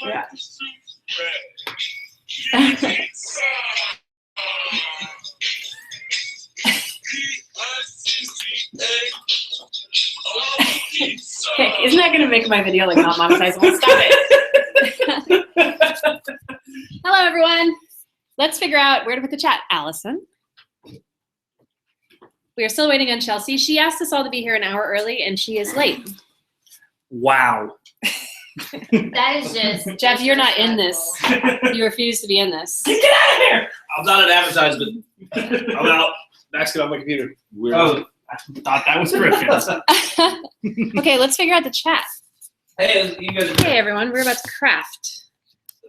Yeah. Okay, isn't that going to make my video like not monetizable? Stop it. Hello, everyone. Let's figure out where to put the chat. Allison. We are still waiting on Chelsea. She asked us all to be here an hour early, and she is late. Wow. That is just... Geoff, you're not in this. You refuse to be in this. Get out of here! I'm not an advertisement. I'm out. Max, get off my computer. Oh, I thought that was Griffin. Okay, let's figure out the chat. Hey, you guys. Hey, everyone. We're about to craft.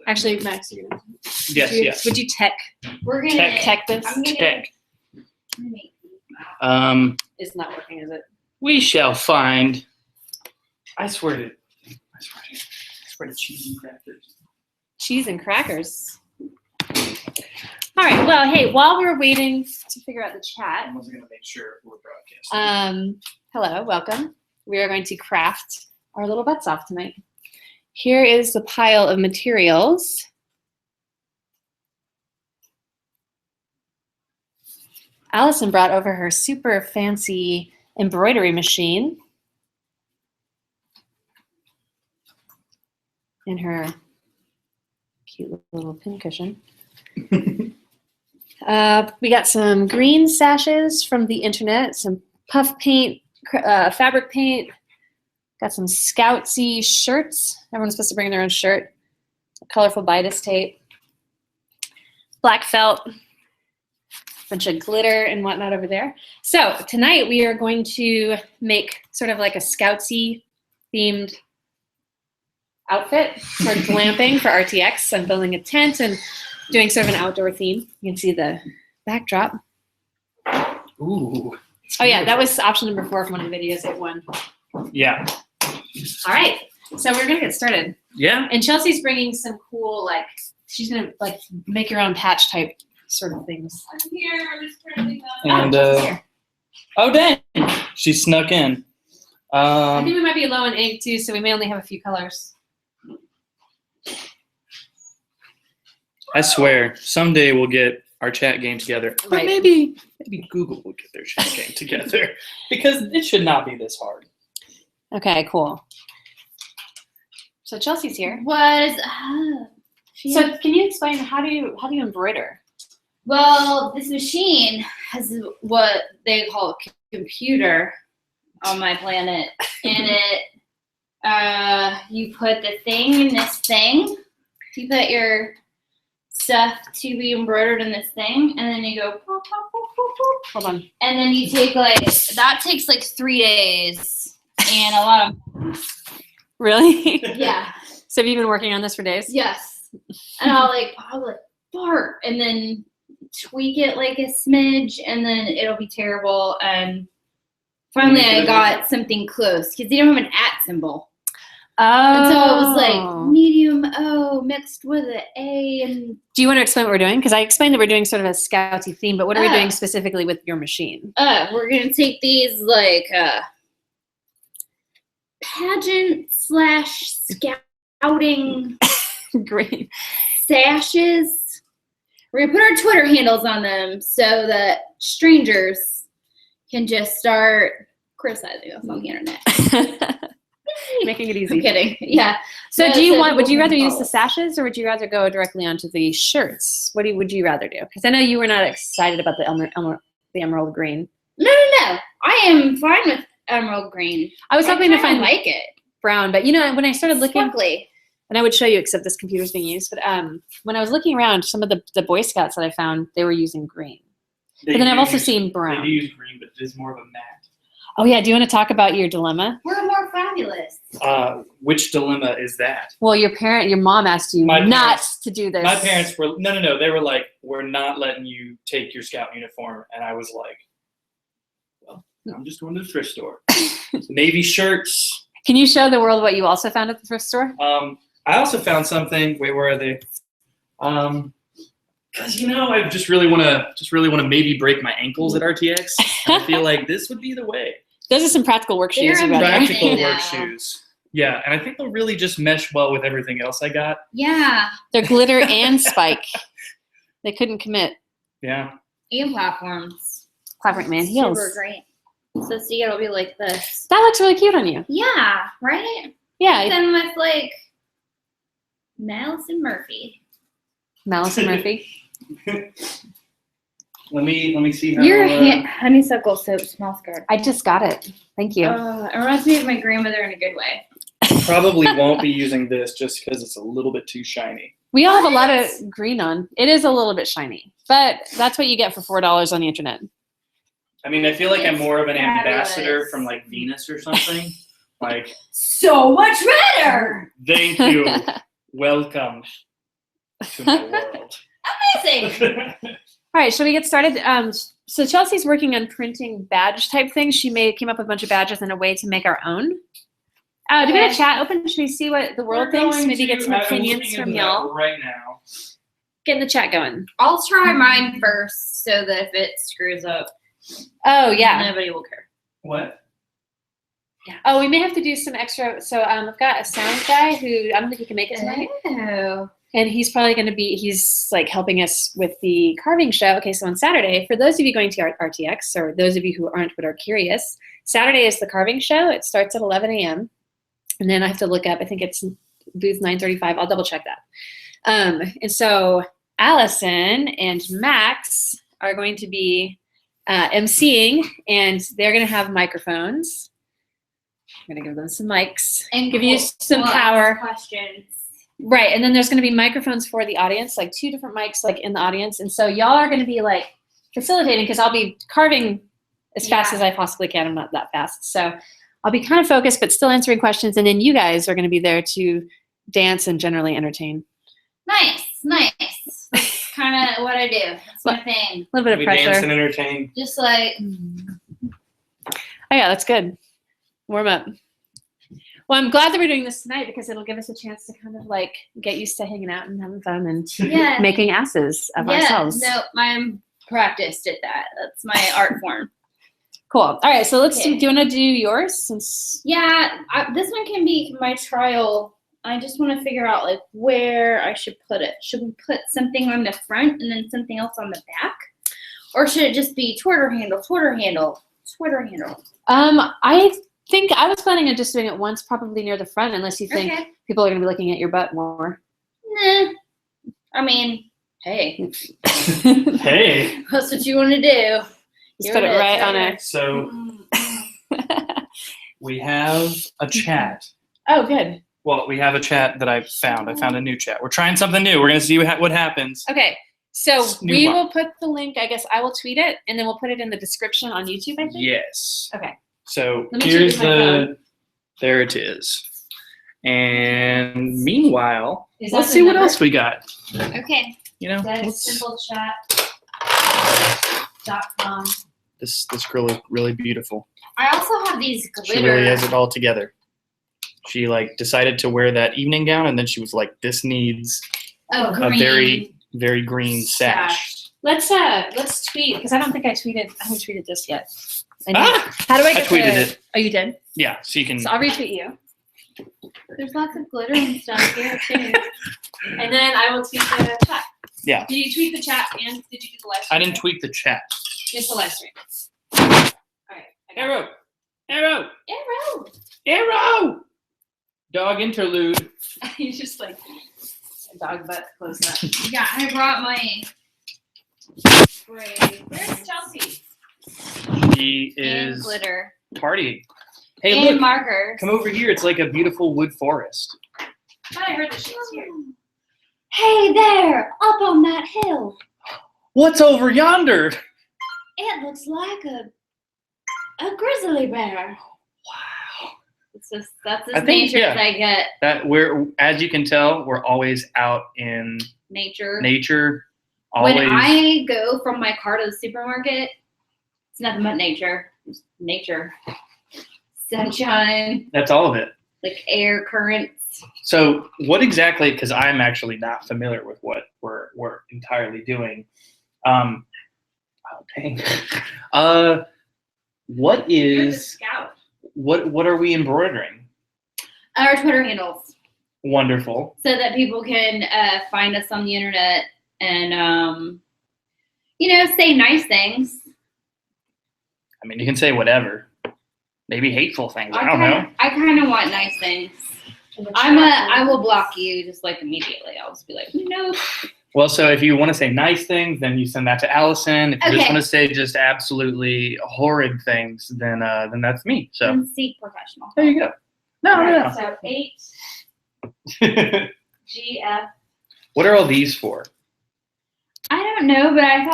Actually, Max, you're gonna. Yes. Would you tech? We're gonna Tech this. I'm gonna Tech. make It's not working, is it? We shall find. I swear to cheese and crackers. Cheese and crackers. All right. Well, hey, while we're waiting to figure out the chat. I was going to make sure we're broadcasting. Hello, welcome. We are going to craft our little butts off tonight. Here is the pile of materials. Allison brought over her super fancy embroidery machine and her cute little pincushion. We got some green sashes from the internet, some puff paint, fabric paint. Got some Scoutsy shirts. Everyone's supposed to bring their own shirt. Colorful Bitus tape. Black felt. Bunch of glitter and whatnot over there. So tonight we are going to make sort of like a Scoutsy themed outfit for glamping for RTX. I'm building a tent and doing sort of an outdoor theme. You can see the backdrop. Ooh. Oh yeah, that was option number 4 from one of the videos. It won. Yeah. All right, so we're gonna get started. Yeah. And Chelsea's bringing some cool, like, she's gonna like make your own patch type sort of things. I'm here. I'm just turning And oh dang, she snuck in. I think we might be low in ink too, so we may only have a few colors. I swear, someday we'll get our chat game together. But Right. maybe Google will get their chat game together because it should not be this hard. Okay, cool. So Chelsea's here. What is So can you explain how do you embroider? Well, this machine has what they call a computer on my planet. And you put the thing in this thing. You put your stuff to be embroidered in this thing, and then you go pop, pop, pop, pop, pop. Hold on. And then you take that takes like 3 days and a lot of Really? yeah. So have you been working on this for days? Yes. And I'll like fart and then tweak it like a smidge and then it'll be terrible. And finally I got something close because they don't have an @ symbol. Oh. And so it was like medium O mixed with an A. And do you want to explain what we're doing? Because I explained that we're doing sort of a Scoutsy theme, but what are we doing specifically with your machine? we're gonna take these like pageant / scouting Great. sashes. We're gonna put our Twitter handles on them so that strangers can just start criticizing us on the internet. Making it easy. I'm kidding. Yeah. So No, do you so want? Would you people rather can use follow the us. sashes, or would you rather go directly onto the shirts? What would you rather do? Because I know you were not excited about the emerald green. No. I am fine with emerald green. I was hoping to find like it. brown, but you know, when I started looking, Sparkly. and I would show you, except this computer's being used. But when I was looking around, some of the Boy Scouts that I found, they were using green. But then I've also seen brown. They do use green, but it is more of a matte. Oh yeah, do you want to talk about your dilemma? We're more fabulous. Which dilemma is that? Well, your mom asked you My not parents- to do this. My parents were no. They were like, "We're not letting you take your Scout uniform," and I was like, "Well, I'm just going to the thrift store. Navy shirts." Can you show the world what you also found at the thrift store? I also found something. Wait, where are they? Because I just really want to maybe break my ankles at RTX. I feel like this would be the way. Those are some practical work shoes. They're you got there. Practical now. work shoes. Yeah, and I think they'll really just mesh well with everything else I got. Yeah. They're glitter and spike. They couldn't commit. Yeah. And platforms. Platform man heels. Super great. So see, it'll be like this. That looks really cute on you. Yeah, right? Yeah. Then with like Allison Murphy. Allison Murphy. Let me see how. Your honeysuckle soap smells good. I just got it. Thank you. It reminds me of my grandmother in a good way. Probably won't be using this just because it's a little bit too shiny. We all have a lot of green on. It is a little bit shiny, but that's what you get for $4 on the internet. I mean, I feel like I'm It's more of an fabulous. ambassador from like Venus or something. Like, So much better! thank you. Welcome to my world. Amazing! All right, shall we get started? So Chelsea's working on printing badge type things. She came up with a bunch of badges and a way to make our own. Do we have Okay. a chat open? Should we see what the world thinks? Maybe get some opinions from y'all. Right now. Getting the chat going. I'll try mine first so that if it screws up, Oh, yeah. nobody will care. What? Oh, we may have to do some extra. So I've got a sound guy who I don't think he can make it tonight. Oh. And he's probably going to be, he's like helping us with the carving show. Okay, so on Saturday, for those of you going to RTX, or those of you who aren't but are curious, Saturday is the carving show. It starts at 11 a.m. And then I have to look up, I think it's booth 935. I'll double check that. And so Allison and Max are going to be emceeing, and they're going to have microphones. I'm going to give them some mics And give you some we'll power. ask questions. Right, and then there's going to be microphones for the audience, like 2 different mics like in the audience. And so y'all are going to be like facilitating because I'll be carving as fast as I possibly can. I'm not that fast. So I'll be kind of focused but still answering questions. And then you guys are going to be there to dance and generally entertain. Nice. That's kind of what I do. That's my thing. A little bit of We dance pressure. and entertain. Just like, Oh yeah, that's good. Warm up. Well, I'm glad that we're doing this tonight because it'll give us a chance to kind of like get used to hanging out and having fun and yeah. making asses of ourselves. No, I'm practiced at that. That's my art form. Cool. All right, so let's Okay. do you want to do yours since Yeah, this one can be my trial. I just want to figure out like where I should put it. Should we put something on the front and then something else on the back? Or should it just be twitter handle? I think I was planning on just doing it once, probably near the front, unless you think Okay. people are going to be looking at your butt more. Nah. I mean, hey, Hey. that's what you want to do. Just put it right on there. it. So Mm-hmm. we have a chat. Oh, good. Well, we have a chat that I found. I found a new chat. We're trying something new. We're going to see what happens. Okay, so New we one. will put the link. I guess I will tweet it, and then we'll put it in the description on YouTube, I think. Yes. Okay. So Let me here's check my phone. there it is. And meanwhile, Is let's that see the what number? else we got. Okay. You know, That is let's- simplechat.com. this girl is really beautiful. I also have these She glitter. really has it all together. She like decided to wear that evening gown, and then she was like, "This needs Oh, a green. very, very green sash." Let's tweet because I don't think I haven't tweeted this yet. I need- Ah! How do I I get tweeted the, it. Oh, you did? Yeah, so you can. So I'll retweet you. There's lots of glitter and stuff here too. And then I will tweet the chat. Yeah. Did you tweet the chat and did you do the live I stream? didn't tweet the chat. Just the live stream. All right. I got it. Arrow. Dog interlude. You just like a dog butt close up. Yeah, I brought my spray Where's Chelsea? She and is glitter partying. Hey, and look. markers. Come over here. It's like a beautiful wood forest. I thought I heard that she was here. Hey there, up on that hill. What's over yonder? It looks like a grizzly bear. Wow. That's I as think, nature yeah. as I get. That we're, as you can tell, we're always out in Nature. nature. Always. When I go from my car to the supermarket, it's nothing but nature. Just nature. Sunshine, That's all of it. like air currents. So, what exactly? Because I'm actually not familiar with what we're entirely doing. Oh dang. What You're the is scout. what are we embroidering? Our Twitter handles, Wonderful. so that people can find us on the internet and you know, say nice things. I mean, you can say whatever. Maybe hateful things. I don't know. I kind of want nice things. I will block you just like immediately. I'll just be like, nope. Well, so if you want to say nice things, then you send that to Allison. If you just Okay. want to say just absolutely horrid things, then that's me. So And seek professional. there you go. No, Alright, so 8 no. GF. What are all these for? I don't know, but I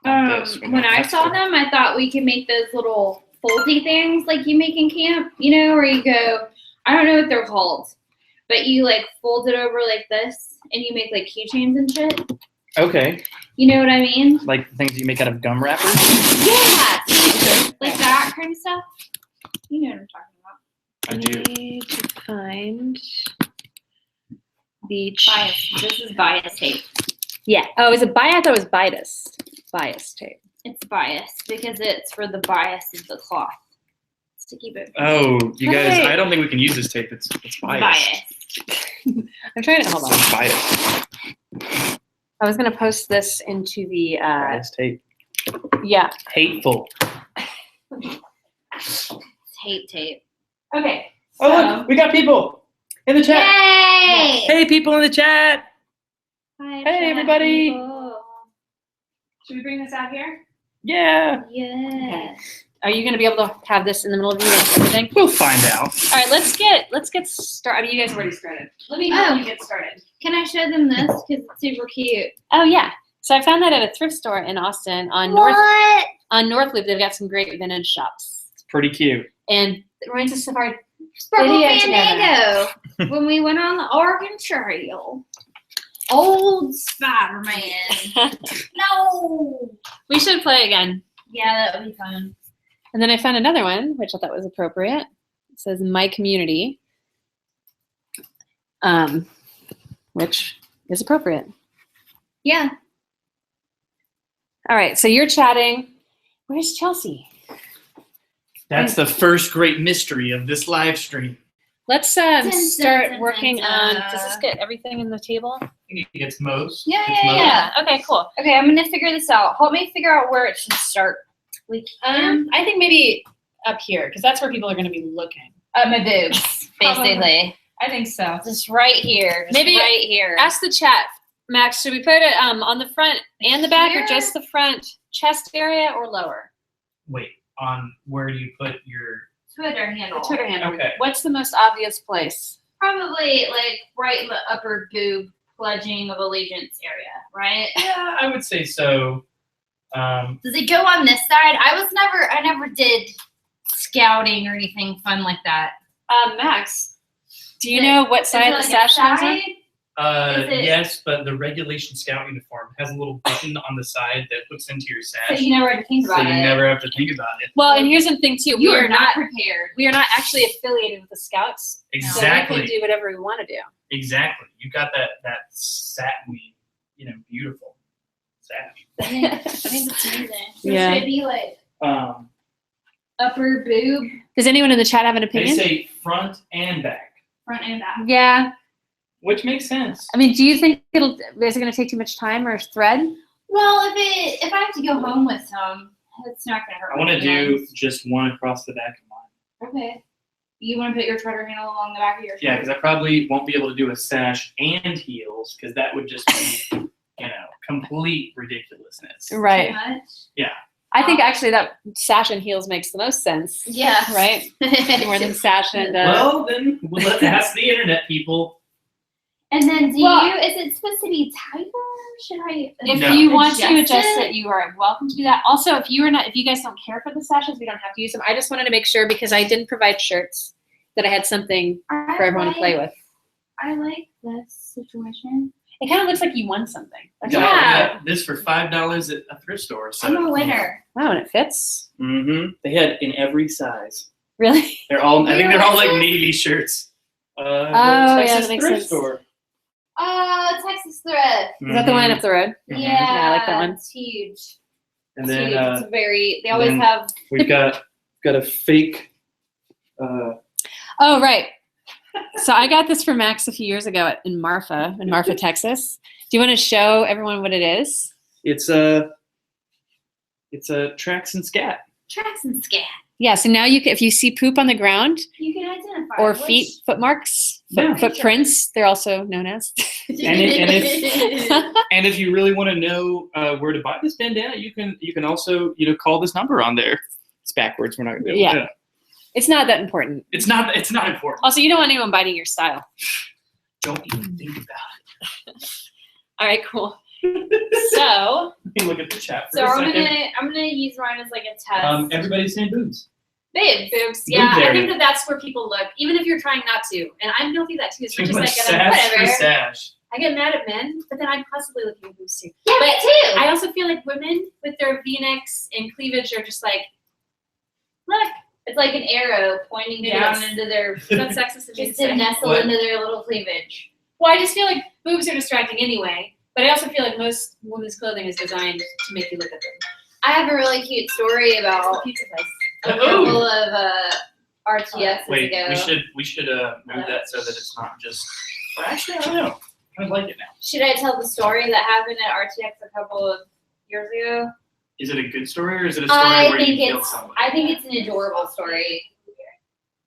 thought This, when I that's saw good. them, I thought we could make those little foldy things like you make in camp, you know, where you go, I don't know what they're called, but you like fold it over like this and you make like keychains and shit. Okay, You know what I mean? like the things you make out of gum wrappers. Yeah, like that kind of stuff. You know what I'm talking about. I do. Need to find the Bias. This is bias tape. Yeah. Oh, is it bias? I thought it was bias. Bias tape. It's bias because it's for the bias of the cloth. It's to keep it Oh, you guys! Hey. I don't think we can use this tape. It's biased. I'm trying to hold on. It's biased. I was gonna post this into the Biased tape. yeah. Hateful. tape. Okay. Oh, look, we got people in the chat. Yay! Hey, people in the chat. Hi, Hey, chat everybody. people. Should we bring this out here? Yeah, Yeah. Are you gonna be able to have this in the middle of you and everything? we'll find out. All right, let's get started. I mean, you guys already started. Let me help Oh. you get started. Can I show them this? Because it's super cute. Oh yeah. So I found that at a thrift store in Austin on North Loop. They've got some great vintage shops, It's pretty cute. and we're into safari. Purple Video Fandango. When we went on the Oregon Trail. Old Spider-Man. No. We should play again. Yeah, that would be fun. And then I found another one, which I thought was appropriate. It says "My Community," which is appropriate. Yeah. All right, so you're chatting. Where's Chelsea? That's the first great mystery of this live stream. Let's dun, start dun, working dun. on. Does this get everything in the table? I think it gets most. Yeah, It's yeah, most. yeah. Okay, cool. Okay, I'm gonna figure this out. Help me figure out where it should start. We can. I think maybe up here because that's where people are going to be looking. My boobs, basically. I think so. Just right here. Just Maybe right here. Ask the chat, Max. Should we put it on the front and the back, Here? or just the front chest area, or lower? Wait, on where do you put your? Twitter handle. The Twitter handle. Okay. What's the most obvious place? Probably like right in the upper boob pledging of allegiance area, right? Yeah, I would say so. Does it go on this side? I never did scouting or anything fun like that. Max, do you know what side the sash goes on? Is it- Yes, but the regulation scout uniform has a little button on the side that hooks into your So sash, you never had to think so about you it. never have to think about it. Well, and here's the thing too. You are not prepared. We are not actually affiliated with the Scouts, so we Exactly. can do whatever we want to do. Exactly. You got that satiny, beautiful sash. I think it's amazing. So Yeah. should it be like Um, upper boob, Does anyone in the chat have an they opinion? say front and back, front and back? Yeah. which makes sense. I mean, do you think is it going to take too much time or thread? Well, if I have to go home with some, it's not gonna hurt. I want to my do hands. just one across the back of mine. Okay. You want to put your Twitter handle along the back of your shirt? Yeah, because I probably won't be able to do a sash and heels, because that would just be, complete ridiculousness. Right. Too much? Yeah. I think actually that sash and heels makes the most sense. Yeah. Right? More than sash and. Well, then let's ask the internet people. And then Well- is it supposed to be tighter? Should I? If No. you want to adjust adjust it, you are welcome to do that. Also, if you guys don't care for the sashes, we don't have to use them. I just wanted to make sure because I didn't provide shirts that I had something for everyone to play with. I like this situation. It kind of looks like you won something. That's Got- all. Yeah. got this for $5 at a thrift store. So, I'm a winner. Wow, and it fits. Mm-hmm. They had in every size. Really? I think they're all like Really? Navy shirts. Oh, yeah, Texas that makes thrift sense. store. Oh, Texas thread. Is that the one up the road? Mhm. Yeah, I like that one. It's huge. And It's then huge. It's very. They always then- have. we've got a fake. Oh, right. So I got this from Max a few years ago in Marfa, Texas. Do you want to show everyone what it is? It's a tracks and scat. Tracks and scat. Yeah, so now you can, if you see poop on the ground You can identify. or which- footmarks, Yeah. footprints, they're also known as. And if you really want to know where to buy this bandana, you can also call this number on there. It's backwards. We're not gonna be able to. It's not that important. It's not important. Also, you don't want anyone biting your style. Don't even think about it. All right, cool. So, Let me look at the chat for So a I'm second. gonna use mine as like a test. Everybody's saying boobs. boobs. Yeah, Boob I area. think that's where people look, even if you're trying not to. And I'm guilty of that too. It's Too just much like, sash for whatever. sash. I get mad at men, but then I'm possibly looking at boobs too. Yeah, but me too. I also feel like women with their V-necks and cleavage are just like, look, It's like an arrow pointing Maybe down that's- into their that's sexist of me to just to say. nestle What? into their little cleavage. Well, I just feel like boobs are distracting anyway. But I also feel like most women's clothing is designed to make you look at them. I have a really cute story It's about the pizza place. a couple of RTSs Wait, ago. we should move that so that it's not just. Well, actually, I don't know. I kind of like it now. Should I tell the story that happened at RTX a couple of years ago? Is it a good story or is it a story I where think you killed it's somebody? I think it's an adorable story,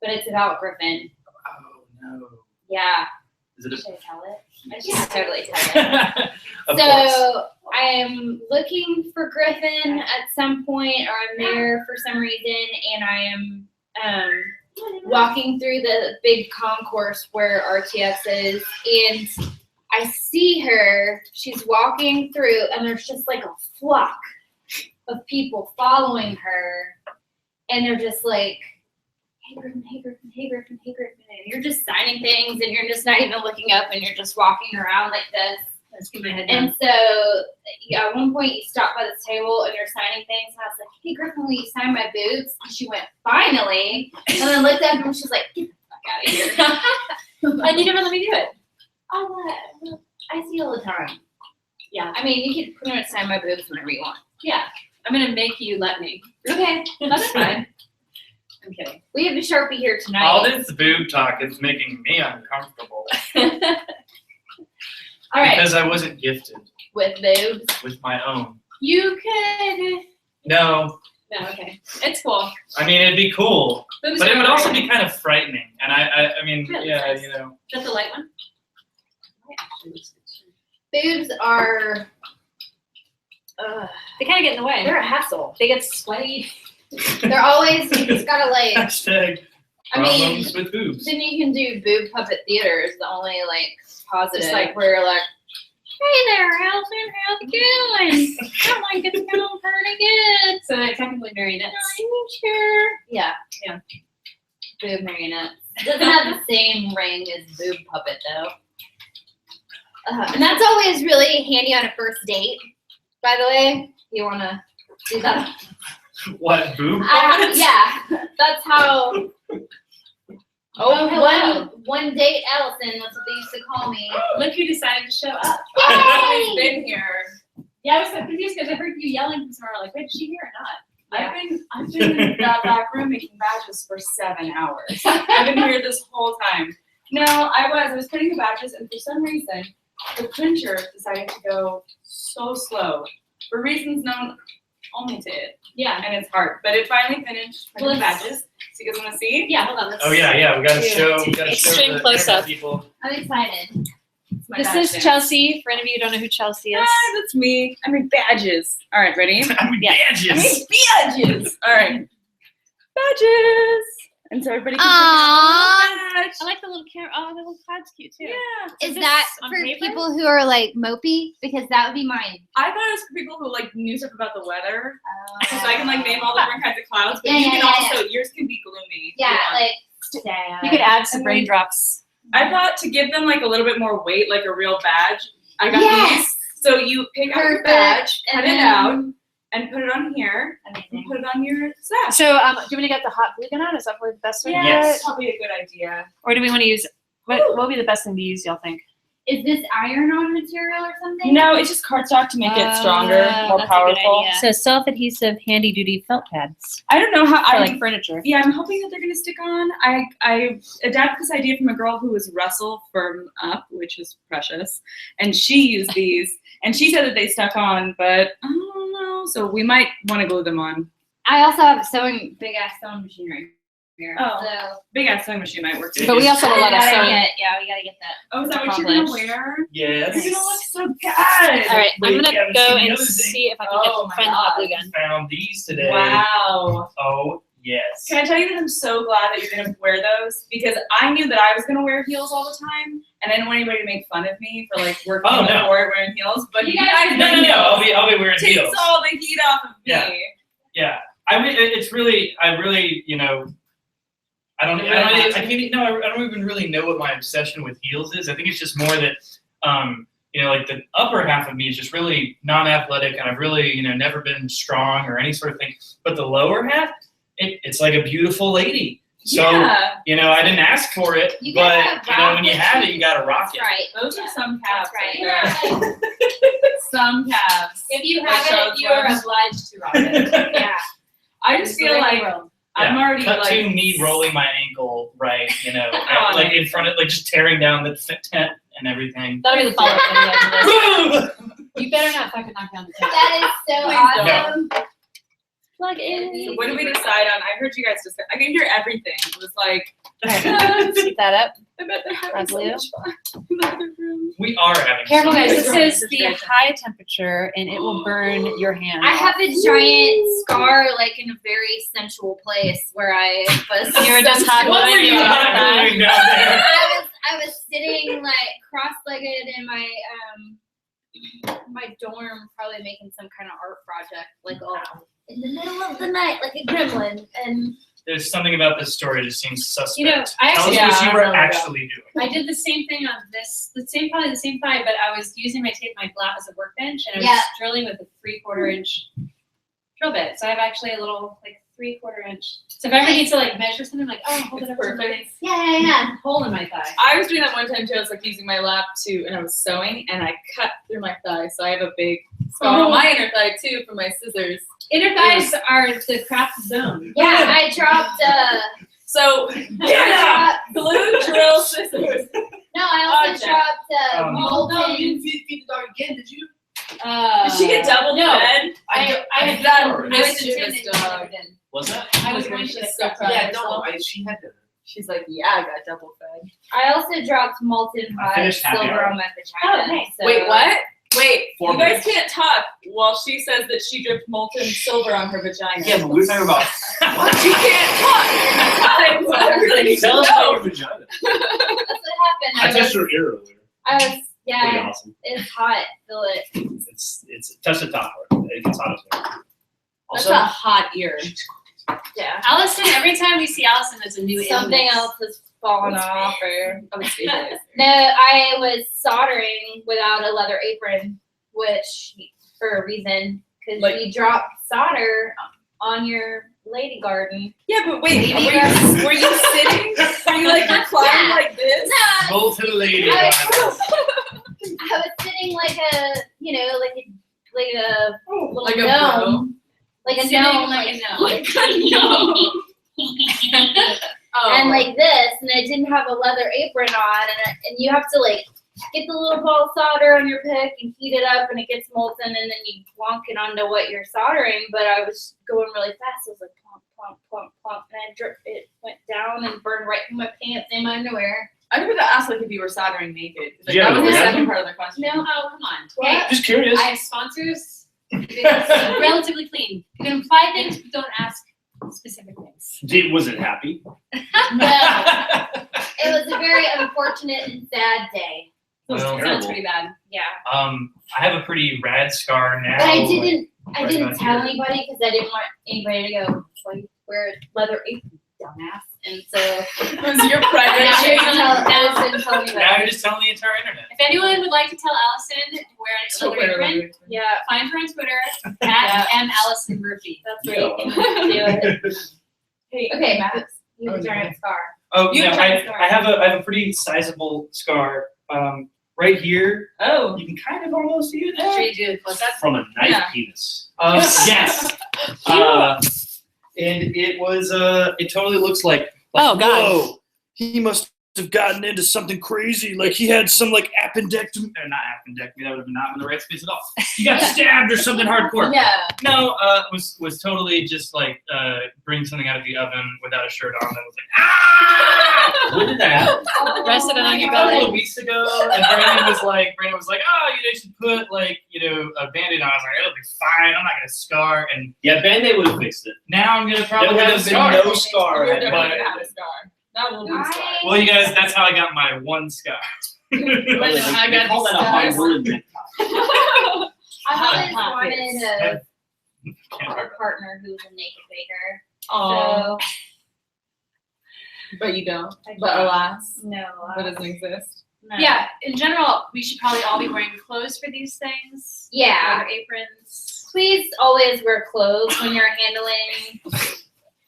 but it's about Griffin. Oh no. Yeah. Is it a? Should I tell it? I should totally tell it. Of course. So I'm looking for Griffin at some point, or I'm there for some reason, and I am walking through the big concourse where RTX is, and I see her. She's walking through, and there's just like a flock of people following her, and they're just like, hey Griffin, hey Griffin, hey Griffin, hey Griffin, and you're just signing things, and you're just not even looking up, and you're just walking around like this. Let's keep my head down. And so, yeah, at one point you stop by this table and you're signing things, and I was like, hey Griffin, will you sign my boobs? And she went, finally, and then looked at him and she's like, get the fuck out of here. And you never let me do it. Oh, I see all the time. Yeah. I mean, you can pretty much sign my boobs whenever you want. Yeah. I'm going to make you let me. Okay. That's fine. I'm kidding. We have a Sharpie here tonight. All this boob talk is making me uncomfortable All right. because I wasn't gifted With boobs. with my own. You could. No, No, okay. It's cool. I mean it'd be cool, Boobs but are it would also great. be kind of frightening. And I mean, Really yeah, nice. you know. Is that the light one? Boobs are, They kind of get in the way. they're a hassle. They get sweaty. They're always, you just gotta like, Hashtag I mean, problems with boobs. then you can do boob puppet theater is the only like positive. Just like- where you're like, hey there, Allison, how's it going? I'm like, it's going pretty good. So they're technically marionettes. Sure. Yeah. Yeah. Boob marionette. Doesn't have the same ring as boob puppet though. And that's always really handy on a first date. By the way, you wanna do that? What boob? Yeah, that's how. Oh, hello. One date, Allison. That's what they used to call me. Look who decided to show up. Yay! Always been here. Yeah, I was so confused because I heard you yelling from somewhere. Like, wait, is she here or not? I've been in that back room making badges for 7 hours. I've been here this whole time. No, I was putting the badges, and for some reason, the printer decided to go so slow for reasons known only to it, Yeah. and it's hard. But it finally finished printing the badges. So you guys want to see? Yeah, hold on. Let's Oh yeah, we gotta Yeah. show. We gotta Extreme show the close-up. internet people. I'm excited. It's my This badge is stand. Chelsea. For any of you who don't know who Chelsea is. Hi, that's me. I make badges. All right, ready? I mean, Yeah. I badges. make badges. All right, badges. And so everybody can Aww. badge. I like the little camera. Oh, the little cloud's cute too. Yeah. Is this that on for paper? people who are like mopey? Because that would be mine. I thought it was for people who like knew stuff about the weather. Because I can like name all the different kinds of clouds, but Yeah, you yeah, can yeah, also yours can be gloomy. Yeah, Yeah. like sad. You could add some And then- raindrops. I thought to give them like a little bit more weight, like a real badge. I got Yes. these. So you pick out your Perfect. badge, cut And it then- out, and put it on here, and Amazing. put it on your sash. So, do you want to get the hot glue gun out? Is that probably the best way to do Yes. it? Probably a good idea. Or do we want to use, what would be the best thing to use, y'all think? Is this iron-on material or something? No, it's just cardstock to make it stronger, more that's a good powerful. idea. So self-adhesive, handy-duty felt pads I don't know how for I like furniture. Yeah, I'm hoping that they're gonna stick on. I adapted this idea from a girl who was Russell Firm Up, which is precious, and she used these, and she said that they stuck on, but I don't know. So we might want to glue them on. I also have a big ass sewing machine right here. Oh. So Big ass sewing machine might work too. But we also have a lot of sewing. we gotta get that. Oh, is that what you're gonna accomplished. wear? Yes. You're gonna look so good. All right, Wait, I'm gonna yeah, go the and other thing- see if I can Oh my find the hot God. glue gun. Found these today. Wow. Oh yes. Can I tell you that I'm so glad that you're gonna wear those, because I knew that I was gonna wear heels all the time, and I didn't want anybody to make fun of me for like working Oh, on the no. floor wearing heels. But You you guys- guys, No. I'll be wearing takes heels. all the heat off of me. Yeah. Yeah. I mean, it's really, I really, you know, I don't even really know what my obsession with heels is. I think it's just more that, you know, like the upper half of me is just really non-athletic, and I've really, you know, never been strong or any sort of thing. But the lower half, it's like a beautiful lady. So, Yeah. you know, I didn't ask for it, You gotta but you know, when you rock have it. it, you gotta rock it. That's right. Those are some calves. That's right right. there. Some calves. If you Like have it, those you are ones. obliged to rock it. Yeah. I just feel like I'm Yeah. already Cut like to me rolling my ankle right, you know, Oh, like in front of, like just tearing down the tent and everything. That'll be the follow-up video to this. You better not fucking knock down the table. That is so Please don't. awesome. Plug in. So what did we decide on? I heard you guys just. I can hear everything. It was like. Keep that up. I bet they're having so Blue. much fun in the other room. We are having Careful, fun. guys. This Right. is the high temperature, and it will burn your hand. I have a giant scar, like in a very sensual place where I was. You were just hot What were gluing you your hot hand. gluing down there? I was sitting like cross-legged in my dorm, probably making some kind of art project, like all in the middle of the night, like a gremlin. And There's something about this story that seems suspect. You know, I Tell actually, us what Yeah, you were I don't know. actually doing. I did the same thing on this, probably the same thigh, but I was using my tape, my lap as a workbench, and I was Yeah. drilling with a 3/4 inch drill bit. So I have actually a little like 3/4 inch. So if I ever need to like measure something, I'm like, oh, hold it up to my Perfect. yeah. hole in my thigh. I was doing that one time too. I was like using my lap too, and I was sewing, and I cut through my thigh, so I have a big scar on my inner thigh too from my scissors. Inner thighs are the craft zone. Yeah, I dropped. So I dropped glue, drill, scissors. no, I also Gotcha. dropped molten. feed the dog again, did you? Did she get double no. fed? I That I was mischievous intended dog. to. Was that? I was going to She's step so on Yeah, it. no, she had to. She's like, yeah, I got double fed. I also dropped molten I hot finished happy silver hour. on my vagina. Oh, nice. So- Wait, what? Wait, 4 you guys minutes. can't talk while she says that she dripped molten silver on her vagina. Yeah, but we were talking about. What? She can't talk. I really need to Tell us about know. your vagina. That's what happened. I touched her ear earlier. I was, Pretty yeah, awesome. it's hot. Feel it. It's touch the top part. It gets hot as well. That's Also, a hot ear. Yeah. Allison, every time we see Allison, it's a new Something illness. else has fallen off, or I would say this. no. I was soldering without a leather apron, which for a reason, because Like- you drop solder on your lady garden. Yeah, but wait, Maybe were you sitting? Were you like reclining Yeah. like this? No, Molten lady. I vibes. I was sitting like a, like a little Like a gnome, like a Sitting gnome, like like a gnome. Oh. and like this, and I didn't have a leather apron on, and you have to like get the little ball of solder on your pick and heat it up, and it gets molten, and then you plonk it onto what you're soldering. But I was going really fast. I was like plonk, plonk, plonk, plonk, and it went down and burned right through my pants and my underwear. I was going to ask like if you were soldering naked. Like, Yeah, that was the yeah. second part of the question. No. Oh, come on. What? Hey, just curious. I have sponsors. It's relatively clean. You can imply things, but don't ask specific things. Was it happy? No, it was a very unfortunate and sad day. Well, Sounds terrible. pretty bad. Yeah, I have a pretty rad scar now. but I like, didn't right tell about here. anybody because I didn't want anybody to go, "Well, you wear a leather apron, dumbass." And so It was your I private didn't shame. tell anybody. Now you're just telling the entire internet. If anyone would like to tell Allison to wear So a leather wear apron, leather. Yeah, find her on Twitter Yeah. at @MAllisonMurphy. that's right. You can do it. Hey, Okay, Max, you have Oh, a giant scar. Oh, You no, have a giant scar. I have a pretty sizable scar right here, Oh. you can kind of almost see it. Should we do a close-up? From a knife Yeah. penis. Yes. And it was, it totally looks like Oh, God. whoa, he must have gotten into something crazy. Like he had some like appendectomy, not appendectomy, that would have not been the right space at all. He got stabbed or something hardcore. Yeah. No, was totally just like bring something out of the oven without a shirt on. And was like, ah! When did that happen? Rested it on Like your a couple belly. of weeks ago, and Brandon was like, oh, you should put like, a Band-Aid on. I was like, it'll be fine. I'm not gonna scar. And Yeah, Band-Aid would have fixed it. now I'm gonna There probably would have a have been scar. no scar. You're had definitely Band-Aid. gonna have a scar. That will be a scar. Well, you guys, that's how I got my one scar. They I got call that a scars. high woman. I always Pockets. wanted Can't a hurt. partner who's a naked baker. Oh, So but you don't. I But don't. alas, no. that doesn't exist. Yeah, in general, we should probably all be wearing clothes for these things. Yeah. Or aprons. Please always wear clothes when you're handling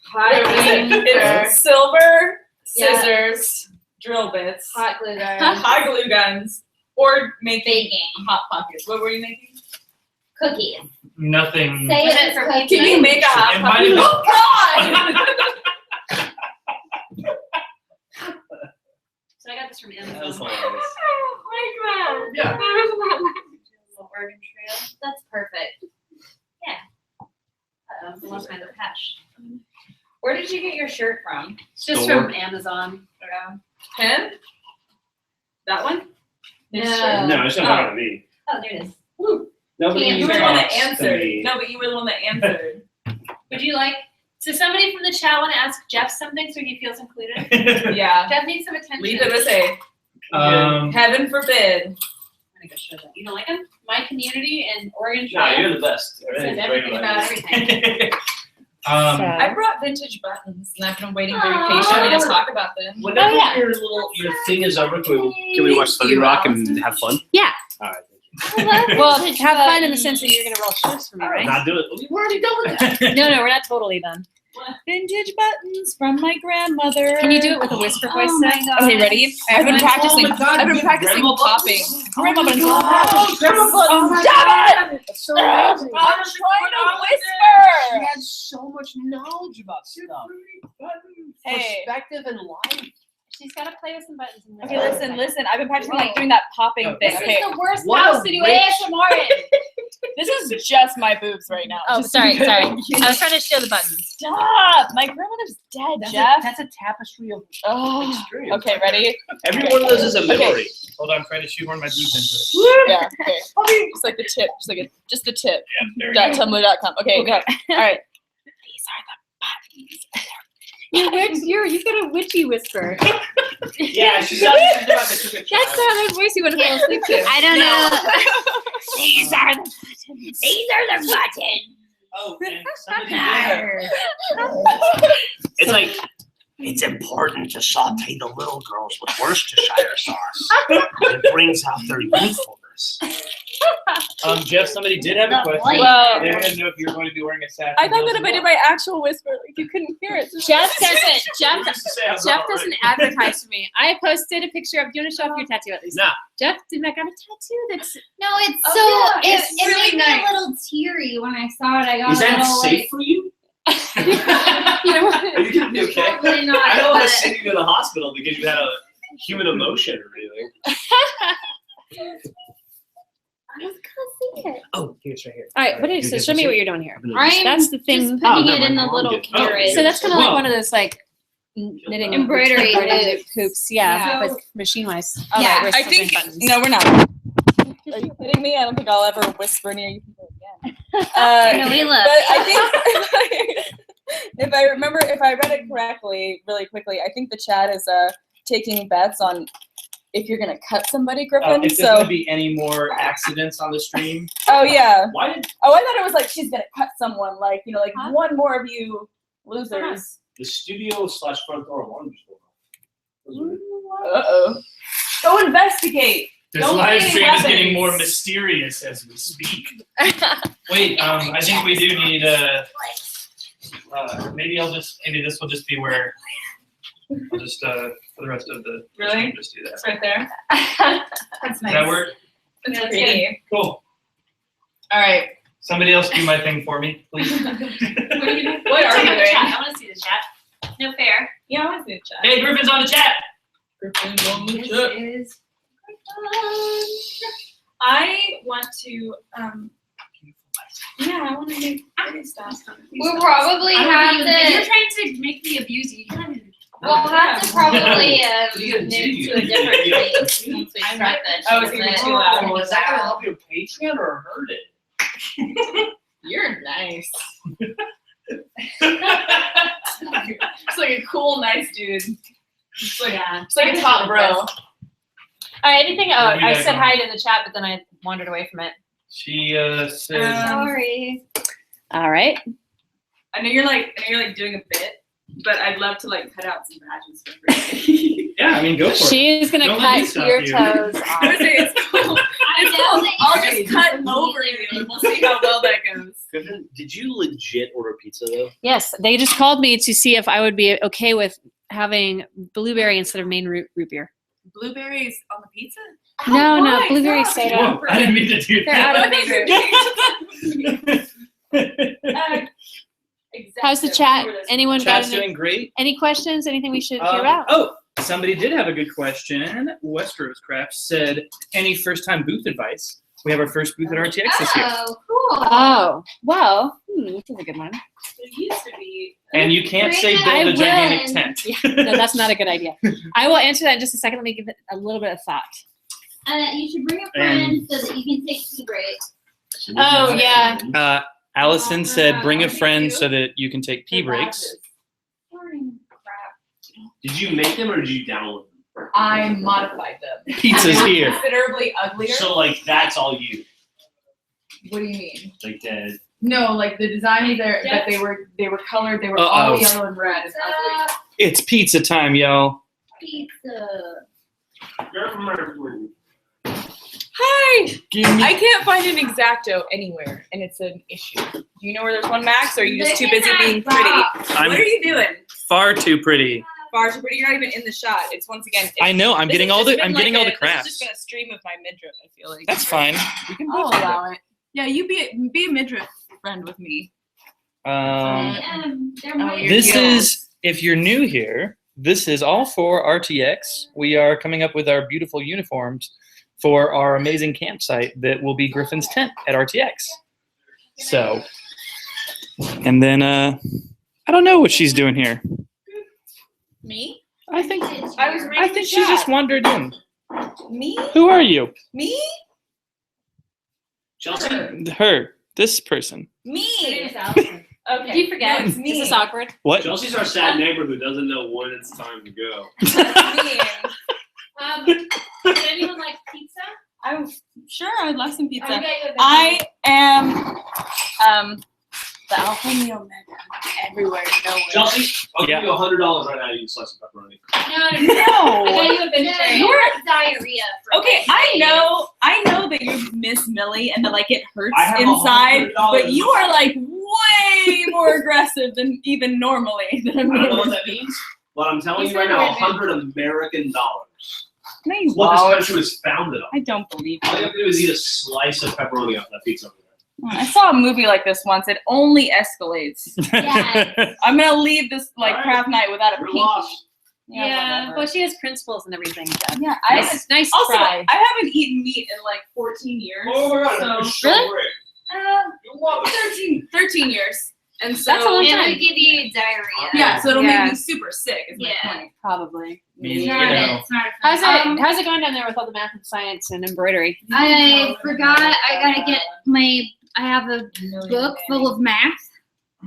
hot things or It's silver, Yeah. scissors, drill bits, hot glue guns, hot glue guns, or making baking, hot pockets. What were you making? cookies. Nothing. Say Was it it for cookies. Can you make a hot It might pocket? have been- Oh God! So I got this from That was Amazon. hilarious. Oh my Yeah. God! Little Oregon Trail. That's perfect. I lost my little hash. Where did you get your shirt from? It's just Store. from Amazon. Him? That one? His No. shirt? No, it's not going to be. Oh, there it is. Nobody Can't You were the one that talks to answered. me. No, but you were the one that answered. Would you like? So somebody from the chat want to ask Geoff something so he feels included? Yeah. Geoff needs some attention. Leave it as a Um, heaven forbid. I'm gonna go show that. You don't like him? My community and Oregon Trail No, you're the best. says Everything's everything great about about it. everything. I brought vintage buttons, and I've been waiting very Aw. patiently to talk about them. Whenever yeah. your thing is over, can we watch Sunny Rock and have fun? Yeah. All right. Well, have fun in the sense that you're going to roll shirts for me, right? Not do it. We're already done with that. No, we're not totally done. Vintage buttons from my grandmother. Can you do it with a whisper voice? Oh my Zach? God. Okay, ready? I've been practicing. I've been practicing popping. Grandma buttons. Oh, grandma buttons. Oh my God! That's so I'm amazing. trying to whisper. has so much knowledge about stuff. Hey. Perspective and life. She's got to play with some buttons. In Okay, listen. I've been practicing like doing that popping thing. This Okay, is the worst What house a to do rich- ASMR in. this is just my boobs right now. Oh, Just sorry. because- I was trying to show the buttons. Stop! My grandmother's dead, Jeff. That's a tapestry of Oh. experience. Okay, ready? Every one of those is a memory. Hold on, I'm trying to shoehorn my boobs into it. Yeah. Okay. Just like the tip. Just the tip. Yeah, there you go. .tumblr.com. Okay, go. All right. These are the buttons. You've got a witchy whisper. Yeah, she's not thinking about the chicken. That's the voice you want to fall asleep to. I don't know. These are the buttons. These are the buttons. Oh, and somebody did have. It's like, it's important to saute the little girls with Worcestershire sauce. It brings out their youthfulness. Geoff, somebody did have a Not question. white. Well, They wanted to know if you were going to be wearing a sash. I thought that if I did my actual whisper, like you couldn't hear it. Jeff doesn't. Jeff Jeff doesn't advertise for me. I posted a picture of. Do you want to show off your tattoo at least? Nah. Jeff did not got a tattoo. That's No, it's Oh, so yeah, it, it's it really made nice. me a little teary when I saw it. I got Is a that little safe for you? you know. Are you gonna be okay? Probably not, I don't want but- to send you to the hospital because you had a human emotion or anything. I was gonna see it. Oh, here's right here. All right. What is so? Show me what you're doing here. I'm That's the just thing. putting Oh, no, it in my the mom little did. Oh, carrot. So that's kind of like Whoa. one of those like knitting Embroidery hoops. Yeah, Yeah. but machine wise. Yeah, I think no, we're not. Are you kidding me? I don't think I'll ever whisper near you again. No, we love. But I think if I read it correctly, really quickly, I think the chat is taking bets on if you're gonna cut somebody, Griffin. If there's So going to be any more accidents on the stream. oh yeah. Why did Oh, I thought it was like she's gonna cut someone, like like one more of you losers. the studio / front door alarm just go off? Uh-oh. Go investigate. This Don't live think stream is getting happens. more mysterious as we speak. Wait, I think we do need maybe this will just be where I'll just for the rest of the Really? stream just do that. It's right there. That's Does that work? That's Yeah, pretty. Cool. All right. Somebody else do my thing for me, please. What are you Check out doing? the chat. I want to see the chat. No fair. Yeah, I want to see the chat. Hey, Griffin's on the chat. Griffin's on the This chat. is I want to, yeah, I want to make pretty stuff. We'll probably I have don't even- You're to. trying to make me abuse you. You can't even- We'll have to probably What are you gonna move do? to a different place once we I'm start not- this. Oh, it's gonna be too loud. Oh, is that gonna help your Patreon or hurt it? You're nice. It's like a cool, nice dude. It's like, Yeah. it's like a top bro. All right, anything? Oh, What do you I guys said want? hi to the chat, but then I wandered away from it. She said. Sorry. All right. I know you're like doing a bit, but I'd love to like cut out some badges for everybody. Yeah, I mean, go for it. She's gonna Don't let me cut stop your you. toes I off. would say it's cool. It's cool. I'll just cut over you and we'll see how well that goes. Griffin, did you legit order pizza though? Yes, they just called me to see if I would be okay with having blueberry instead of main root beer. Blueberries on the pizza? No, Why? blueberry Stop. soda. Whoa, I didn't mean to do They're out of that. How's the chat? Anyone got Chat's any, doing great. any questions? Anything we should hear about? Oh, somebody did have a good question. Westeros Craft said, any first-time booth advice? We have our first booth at RTX this year. Oh, cool. Oh, well, this is a good one. There used to be. And you can't say I build a gigantic will. tent. Yeah, no, that's not a good idea. I will answer that in just a second. Let me give it a little bit of thought. You should bring a friend so that you can take tea breaks. Oh, yeah. Allison said, bring a friend so that you can take pee breaks. Did you make them or did you download them? I modified them. Pizza's here. Considerably uglier. So like that's all you. What do you mean? Like that. No, like the design there that they were colored, they were all yellow and red. It's ugly. It's pizza time, y'all. Pizza. Hi! Give me. I can't find an Exacto anywhere, and it's an issue. Do you know where there's one, Max, or are you just too busy being pretty? What are you doing? Far too pretty. Far too pretty. You're not even in the shot. It's once again. I know. I'm this getting has all just the. been I'm getting all the This is crafts. just gonna stream of my midriff. I feel like That's fine. We can I'll both do allow it. Yeah, you be a midriff friend with me. that. They're Oh, my you're- This Yeah. is, if you're new here, this is all for RTX. We are coming up with our beautiful uniforms for our amazing campsite that will be Griffin's tent at RTX. So, and then I don't know what she's doing here. Me? I think I was reading I the think she chat. just wandered in. Me? Who are you? Me? Chelsea. Her. This person. My name Me. is Allison. Okay. Did you forget? No, it's me. Is this awkward? What? Chelsea's our sad neighbor who doesn't know when it's time to go. Me. Did anyone like pizza? I'm sure I'd love some I'll pizza. get you a I am the alpha and the omega. Everywhere, nowhere. Chelsea, I'll Yeah. give you $100 right now. You can slice of pepperoni. No. No. I got you a vegetarian. You're- diarrhea. For Okay, like I days. know that you're Miss Millie and that like it hurts I have inside, $100. but you are like way more aggressive than even normally. Than I don't know what me. that means, but I'm telling you right now, $100 American dollars. No, you What this won't. country was founded on. I don't believe All you you. have to do is eat a slice of pepperoni off that pizza over there. I saw a movie like this once. It only escalates. Yes. I'm gonna leave this like Alright. craft night without a You're pinky. lost. Yeah. Whatever. Well, she has principles and everything. So. Yeah, I Nice also try. I haven't eaten meat in like 14 years. Oh my god, So, you're so Really? great. You love it. 13 years. And so That's a long It time. would give you diarrhea. yeah, so it'll Yeah. make me super sick is my Yeah. point. Probably. Means, It's you not, know. it's not a How's fun- it? How's it going down there with all the math and science and embroidery? I forgot I gotta get I have a book full of math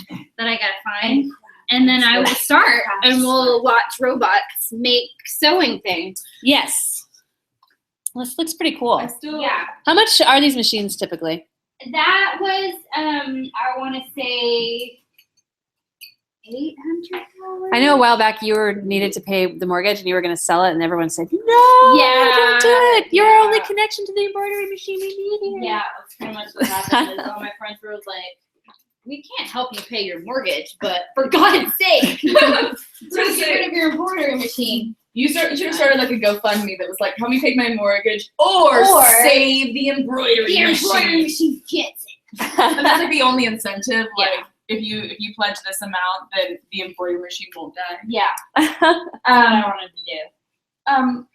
that I gotta find. And then I will start and we'll watch robots make sewing things. Yes. This looks pretty cool. I still Yeah. How much are these machines typically? That was I wanna say $800. I know a while back you were needed to pay the mortgage and you were going to sell it, and everyone said, "No, don't do it. You're our only connection to the embroidery machine we need here." Yeah, that's pretty much what happened. Is all my friends were like, "We can't help you pay your mortgage, but for God's sake, just get rid of your embroidery machine." You should have started like a GoFundMe that was like, help me pay my mortgage or save the embroidery The machine. embroidery machine gets it. And that's like the only incentive. Like if you pledge this amount, then the embroidery machine won't die. Yeah. That's what I wanted to do.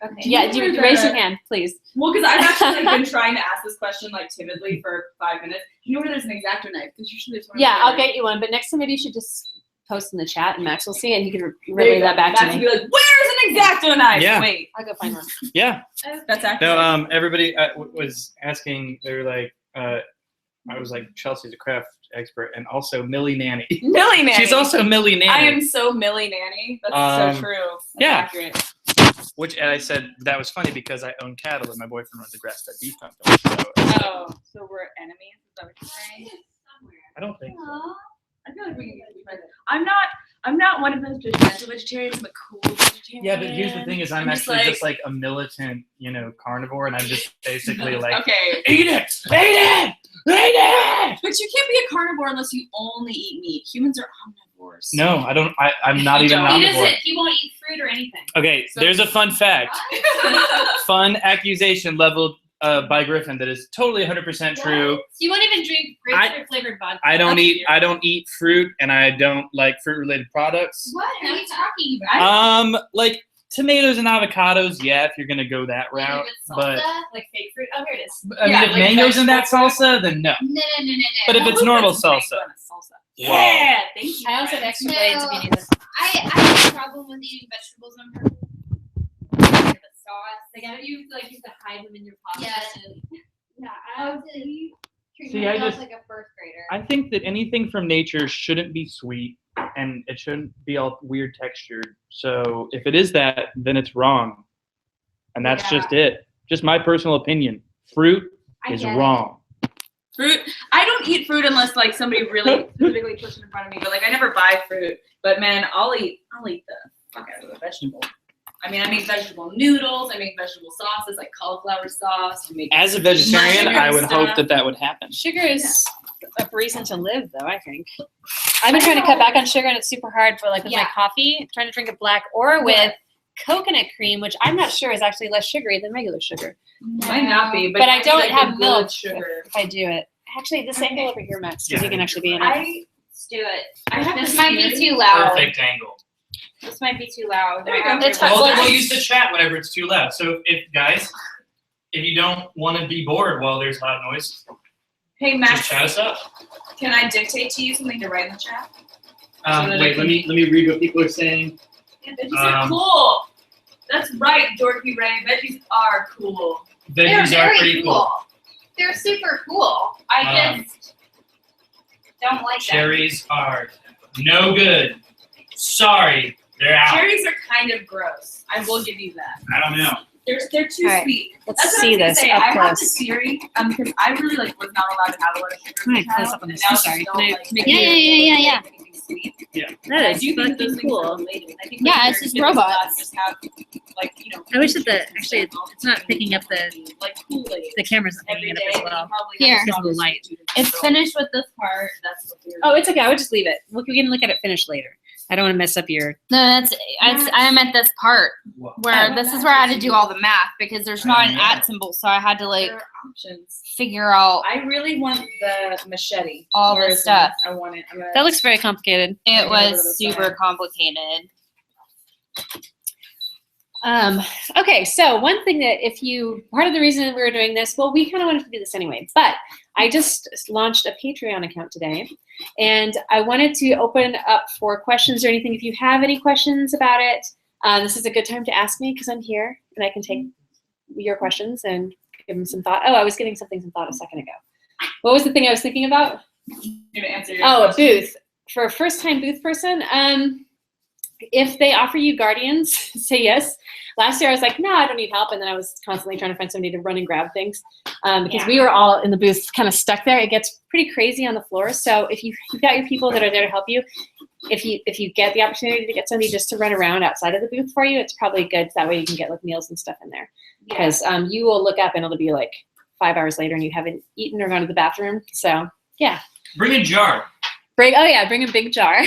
Okay. Yeah, raise your hand, please. Well, because I've actually been trying to ask this question like timidly for 5 minutes. You know where there's an X-Acto knife? Because usually there's one. Yeah, I'll get you one. But next time, maybe you should just post in the chat, and Max will see it, and he can relay that back to me. Be like, where's an X-Acto knife? Yeah. Wait, I'll go find one. Yeah. that's actually. No, everybody was asking. They were like, I was like, Chelsea's a craft expert, and also Millie Nanny. Millie Nanny. She's also Millie Nanny. I am so Millie Nanny. That's so true. That's yeah. accurate. And I said that was funny because I own cattle, and my boyfriend runs a grass-fed beef company. So we're enemies. Is that what you're saying? I don't think so. I feel like we can be friends. I'm not one of those judgmental vegetarians. I'm a cool vegetarian. Yeah, but here's the thing: is I'm actually just like a militant, carnivore, and I'm just basically like, okay, eat it, eat it, eat it. But you can't be a carnivore unless you only eat meat. Humans are omnivores. No, I don't. I'm not even an He omnivore. doesn't. He won't eat fruit or anything. Okay, there's a fun fact. Fun accusation leveled by Griffin that is totally 100% true. So you won't even drink grapefruit flavored vodka. I don't eat fruit, and I don't like fruit related products. What are you talking about? Like tomatoes and avocados, yeah, if you're gonna go that route. But Like fake fruit. Oh, here it is. I mean, if mango's in that salsa, then no. No. But if it's normal salsa, Yeah, thank you. I also have extra No. blades if you need it. I have a problem with eating vegetables on purpose. The sauce. Like, I know you like used to hide them in your pocket. Yeah. Yeah, I have to treat See, I myself just- like a first grader. I think that anything from nature shouldn't be sweet, and it shouldn't be all weird textured. So if it is that, then it's wrong, and that's just it. Just my personal opinion. Fruit I is get it. wrong. Fruit. I don't eat fruit unless like somebody really specifically puts it in front of me. But like I never buy fruit. But man, I'll eat the fuck out of a vegetable. I mean, I make vegetable noodles. I make vegetable sauces like cauliflower sauce. I make As a vegetarian, mushroom I would hope stuff. that would happen. Sugar is a reason to live, though, I think. I've been trying to cut back on sugar, and it's super hard for, like, with my coffee, trying to drink it black or with coconut cream, which I'm not sure is actually less sugary than regular sugar. Might not be, But I don't like have a good milk sugar. if I do it. Actually, this angle over here, Max, because you can actually be in it. Let's do it. I have This this might be too loud. Perfect angle. This might be too loud. There you go. It's fine. Well, Well, we'll use the chat whenever it's too loud. So if you don't want to be bored while there's loud noise, Hey just Max, chat us up. can I dictate to you something to write in the chat? Wait, let me read what people are saying. Yeah, veggies are cool. That's right, Dorothy Ray. Veggies are cool. They're Veggies are very pretty cool. They're super cool. I just don't like them. Cherries are no good. Sorry, they're out. Cherries are kind of gross. I will give you that. I don't know. They're too All right, sweet. let's That's what see I was this gonna say. up I have close. this theory because I really was not allowed to have a lot of sugar. Can I as a close child, up on and this? now I'm I sorry. don't, Can I like, make make Yeah. anything sweet. That I is do think those fucking things are cool. related. I think Yeah, like it's just kids are allowed to robots. just have, like, I wish that treats actually and stuff it's not picking up the like Kool-Aid the camera's not every picking day. it up as well. Here. Because of the light. It's finished with this part. That's what they're Oh, it's okay. I would just leave it. We can look at it finished later. I don't want to mess up your. No, I'm at this part where this is where I had to do all the math because there's not an at symbol, so I had to like There are options. figure out I really want the machete. all Where this is stuff. it? I want it. I'm gonna, That looks very complicated. It Bring it over to was the super side. complicated. Okay, so one thing that part of the reason we were doing this, well, we kind of wanted to do this anyway, but I just launched a Patreon account today, and I wanted to open up for questions or anything. If you have any questions about it, this is a good time to ask me because I'm here and I can take your questions and give them some thought. Oh, I was giving some thought a second ago. What was the thing I was thinking about? you're gonna answer your Oh, a question. booth. For a first-time booth person, if they offer you guardians, say yes. Last year I was like, no, I don't need help. And then I was constantly trying to find somebody to run and grab things because we were all in the booth kind of stuck there. It gets pretty crazy on the floor. So if you've got your people that are there to help you, if you get the opportunity to get somebody just to run around outside of the booth for you, it's probably good. That way you can get like meals and stuff in there. Because you will look up and it'll be like 5 hours later and you haven't eaten or gone to the bathroom. So yeah. Bring a jar. Bring a big jar.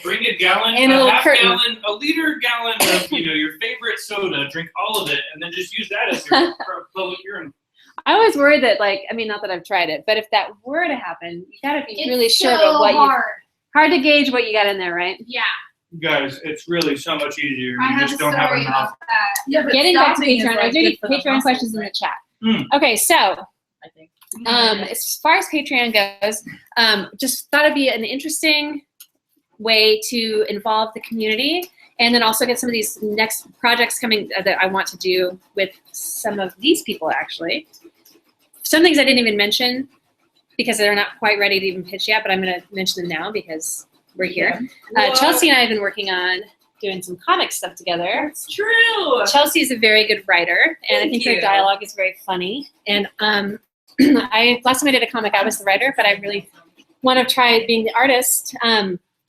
Bring a gallon, And a a little half curtain. gallon, a liter gallon of your favorite soda. Drink all of it, and then just use that as your public urine. I was worried that not that I've tried it, but if that were to happen, you gotta be It's really sure so of what hard. hard to gauge what you got in there, right? Yeah. Guys, it's really so much easier. I You have just a don't have story enough. about that. Yeah, but Getting back to stopping is, Patreon, like, are there any good for the Patreon muscles, questions in the right? chat? Mm. Okay, so I think. as far as Patreon goes, just thought it'd be an interesting way to involve the community and then also get some of these next projects coming that I want to do with some of these people, actually. Some things I didn't even mention because they're not quite ready to even pitch yet, but I'm going to mention them now because we're here. Chelsea and I have been working on doing some comic stuff together. It's true. Chelsea is a very good writer, and I Thank think her you. dialogue is very funny. And last time I did a comic, I was the writer, but I really want to try being the artist.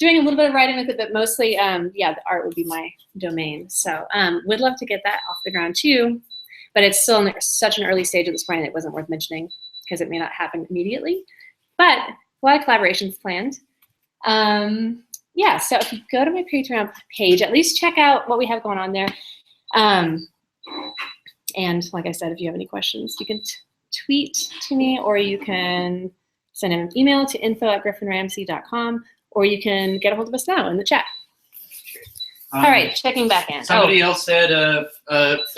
Doing a little bit of writing with it, but mostly, the art would be my domain. So would love to get that off the ground too, but it's still in such an early stage at this point, it wasn't worth mentioning because it may not happen immediately. But a lot of collaborations planned. So if you go to my Patreon page, at least check out what we have going on there. And like I said, if you have any questions, you can tweet to me, or you can send an email to info@griffinramsey.com, or you can get a hold of us now in the chat. All right, checking back in. Somebody else said a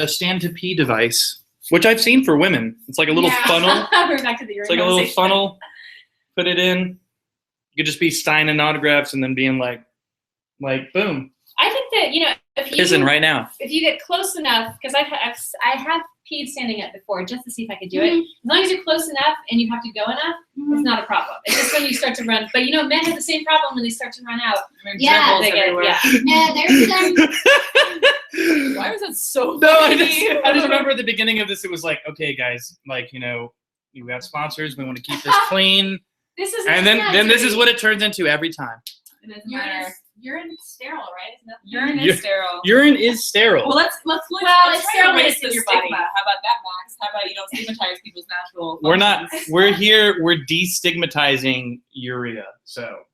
stand-to-pee device, which I've seen for women. It's like a little funnel. We're back to the It's like a little funnel. Put it in. You could just be signing autographs and then being like boom, I think that pissing right now. if you get close enough, because I have peed standing up before just to see if I could do it. As long as you're close enough and you have to go enough, it's not a problem. It's just when you start to run. But men have the same problem when they start to run out. Yeah, They get, Yeah, there's some. Why was that so No, I funny? just remember at the beginning of this, it was like, okay, guys, you have sponsors. We want to keep this clean. This is And then this is what it turns into every time. It doesn't matter. Urine is sterile, right? Isn't that Urine You're- is sterile. Urine is sterile. Well, let's Well, let's it's try to sterile when erase it's in the your stigma. body. How about that, Max? How about you don't stigmatize people's natural We're not. functions? We're destigmatizing urea. So,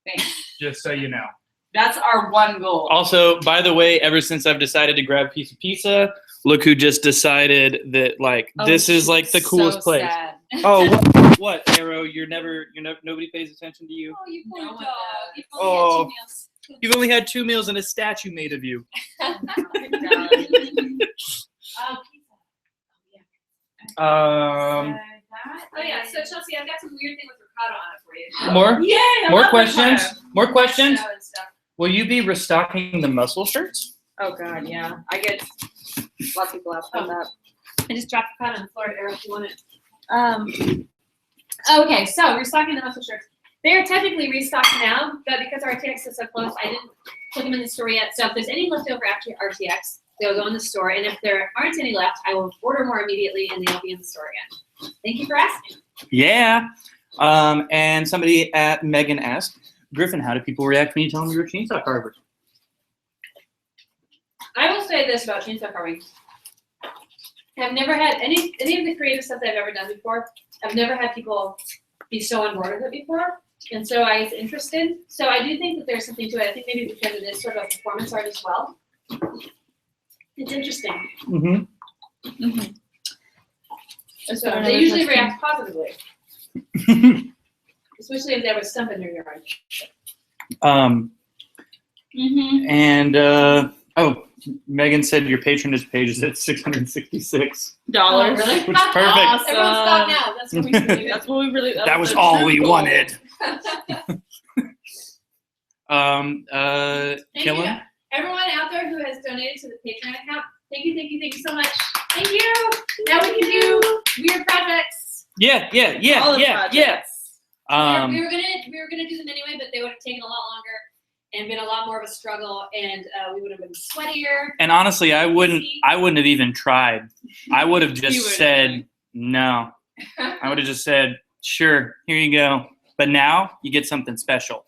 Thanks. just so you know. That's our one goal. Also, by the way, ever since I've decided to grab a piece of pizza, look who just decided that this is like the coolest place. Sad. Oh, what, Arrow? Nobody pays attention to you. Oh, you poor No one dog. does. You've only had 2 Oh. meals. You've only had 2 meals and a statue made of you. Oh, Um, Oh yeah, so Chelsea, I've got some weird thing with ricotta on it for you. more Yay! I more love questions? ricotta. More questions? Salad stuff. Will you be restocking the muscle shirts? Oh God, yeah. I get lots of people ask about that. I just dropped ricotta on the floor, Eric, if you want it. Okay, so restocking the muscle shirts. They are technically restocked now, but because our RTX is so close, I didn't put them in the store yet. So if there's any left over after RTX, they'll go in the store. And if there aren't any left, I will order more immediately and they'll be in the store again. Thank you for asking. Yeah. And somebody at Megan asked, Griffin, how do people react when you tell them you're a chainsaw carver? I will say this about chainsaw carving. I've never had any of the creative stuff that I've ever done before. I've never had people be so on board with it before. And so I was interested. So I do think that there's something to it. I think maybe because it is sort of a performance art as well. It's interesting. Mm-hmm. So they usually react positively. Especially if there was stuff in their yard. And Megan said your patronage page is at $666. Oh, really? Which is perfect. Everyone stop now. That's what we should do. That's what we really. That was the all true we goal. wanted. Thank Killen? you. Everyone out there who has donated to the Patreon account, thank you so much. Thank you. Now we can do weird projects. Yeah. All the projects. We were gonna do them anyway, but they would have taken a lot longer and been a lot more of a struggle, and we would have been sweatier. And honestly, I wouldn't have even tried. I would have just said no. I would have just said, sure, here you go. But now you get something special.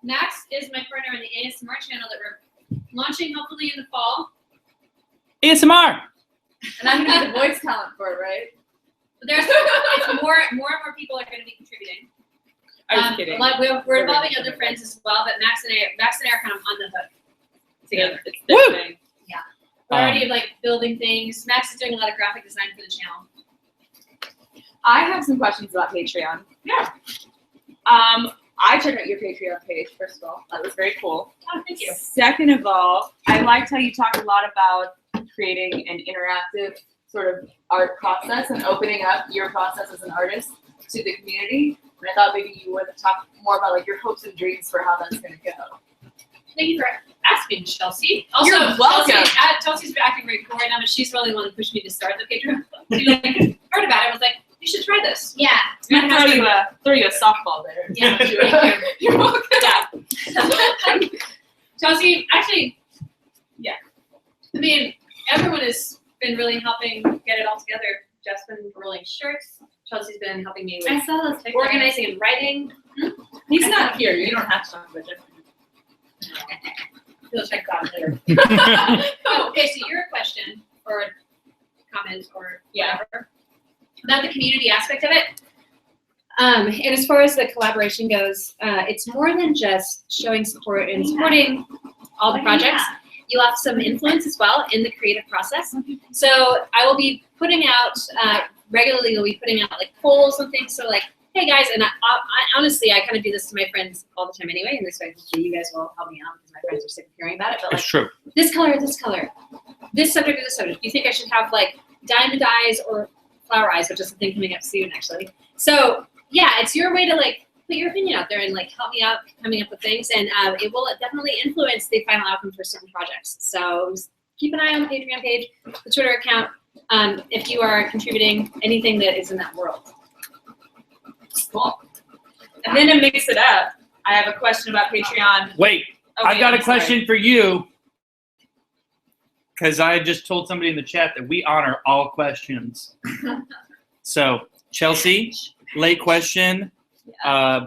Max is my partner in the ASMR channel that we're launching hopefully in the fall. ASMR. And I'm gonna be the voice talent for it, right? But there's it's more and more people are going to be contributing. I was kidding. We're involving other friends as well, but Max and I are kind of on the hook together. It's their thing. We're already like building things. Max is doing a lot of graphic design for the channel. I have some questions about Patreon. Yeah. I checked out your Patreon page, first of all. That was very cool. Oh, thank you. Second of all, I liked how you talked a lot about creating an interactive sort of art process and opening up your process as an artist to the community. And I thought maybe you would talk more about like your hopes and dreams for how that's going to go. Thank you for asking, Chelsea. Also, You're welcome. Chelsea's acting very cool right now, but she's really the one who pushed me to start the Patreon. She like, heard about it. I was like, you should try this. Yeah. I'm going to throw you a softball there. Yeah. You're welcome. Yeah. Chelsea, actually, yeah. I mean, everyone has been really helping get it all together. Jeff's been rolling shirts. Chelsea's been helping me I with saw those pictures. organizing and writing. He's not here. You don't have to talk about Geoff. We'll check that out later. Oh, okay, so your question or comment or whatever about the community aspect of it. And as far as the collaboration goes, it's more than just showing support and supporting all the projects. You'll have some influence as well in the creative process. So I will be putting out regularly. We'll be putting out like polls and things. So like, hey guys, and I honestly, I kind of do this to my friends all the time anyway. And this way, hopefully you guys will help me out because my friends are sick of hearing about it. But like, It's true. this color, this subject, or this subject. Do you think I should have like diamond eyes or flower eyes, which is something coming up soon actually. So yeah, it's your way to like put your opinion out there and like help me out coming up with things, and it will definitely influence the final outcome for certain projects. So just keep an eye on the Patreon page, the Twitter account, if you are contributing anything that is in that world. Cool. And then to mix it up, I have a question about Patreon. Wait, Okay, I got I'm a question for you. Because I just told somebody in the chat that we honor all questions. So, Chelsea, late question.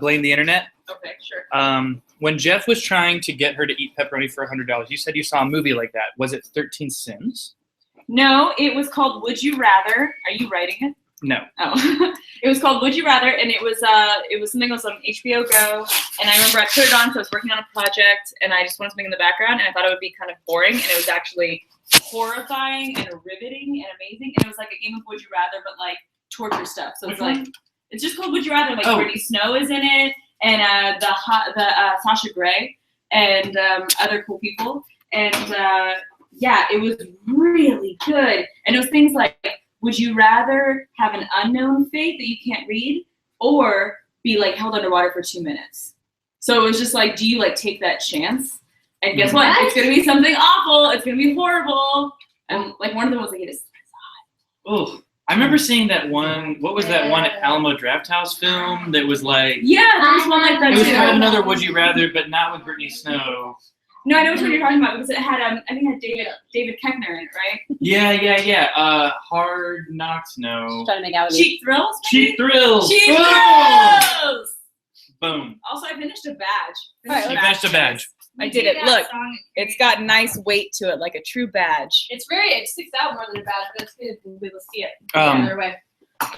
Blame the internet. Okay, sure. When Geoff was trying to get her to eat pepperoni for $100, you said you saw a movie like that. Was it 13 Sins? No, it was called Would You Rather. Are you writing it? No. Oh, it was called Would You Rather, and it was something that was on HBO Go, and I remember I put it on, so I was working on a project, and I just wanted something in the background, and I thought it would be kind of boring, and it was actually horrifying and riveting and amazing, and it was like a game of Would You Rather, but like torture stuff. So it's like it's just called Would You Rather. Like Brittany Snow is in it, and the Sasha Grey, and other cool people, and yeah, it was really good, and it was things like, would you rather have an unknown fate that you can't read, or be like held underwater for 2 minutes? So it was just like, do you like take that chance? And guess what? It's gonna be something awful. It's gonna be horrible. And like one of them was like, it is. Oh, I remember seeing that one. What was that one Alamo Drafthouse film that was like? Yeah, there was one like that It was too. kind of another Would You Rather, but not with Brittany Snow. No, I know which one you're talking about because it had I think it had David Koechner in it, right? Yeah. Hard Knocks. No. Trying to make out with Cheap Thrills. Cheap Thrills. Cheap Boom! Thrills. Boom. Also, I finished a badge. You finished a badge. I did it. Look, it's got nice weight to it, like a true badge. It sticks out more than a badge, but it's good to be able to see it. Either way. All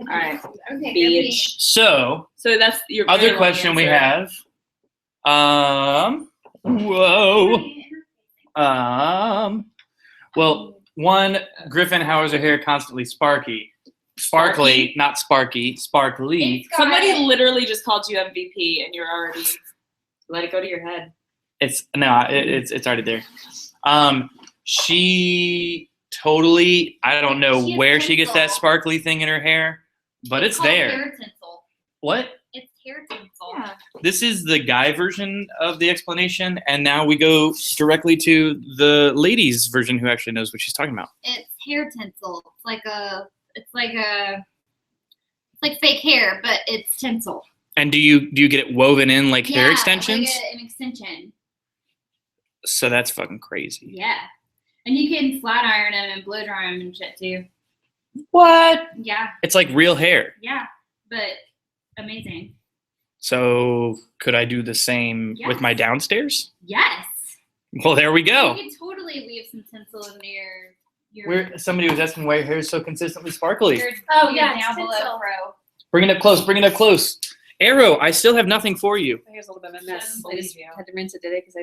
right. Okay, Beach. So, So that's your other very long question we answer. have. Well, one, Griffin, how is her hair constantly sparky? Sparkly, not sparky, sparkly. Somebody literally just called you MVP, and you're already let it go to your head. It's already there. She totally, I don't know She has where she gets that tinsel. sparkly thing in her hair, but it's called there. Hair tinsel. What? It's hair tinsel. Yeah. This is the guy version of the explanation, and now we go directly to the ladies version who actually knows what she's talking about. It's hair tinsel. It's like fake hair, but it's tinsel. And do you get it woven in like hair Yeah, extensions? Like an extension. So that's fucking crazy. Yeah. And you can flat iron them and blow dry them and shit too. What? Yeah, It's like real hair. yeah. But amazing. So could I do the same with Yes. my downstairs? Yes. Well, there we go. You can totally weave some tinsel in your Where somebody was asking why your hair is so consistently sparkly. your Oh, yeah, down it's below tinsel. fro. Bring it up close. Bring it up close. Arrow, I still have nothing for you. My hair's a little bit of a She mess. doesn't I just believe you. had to rinse it today because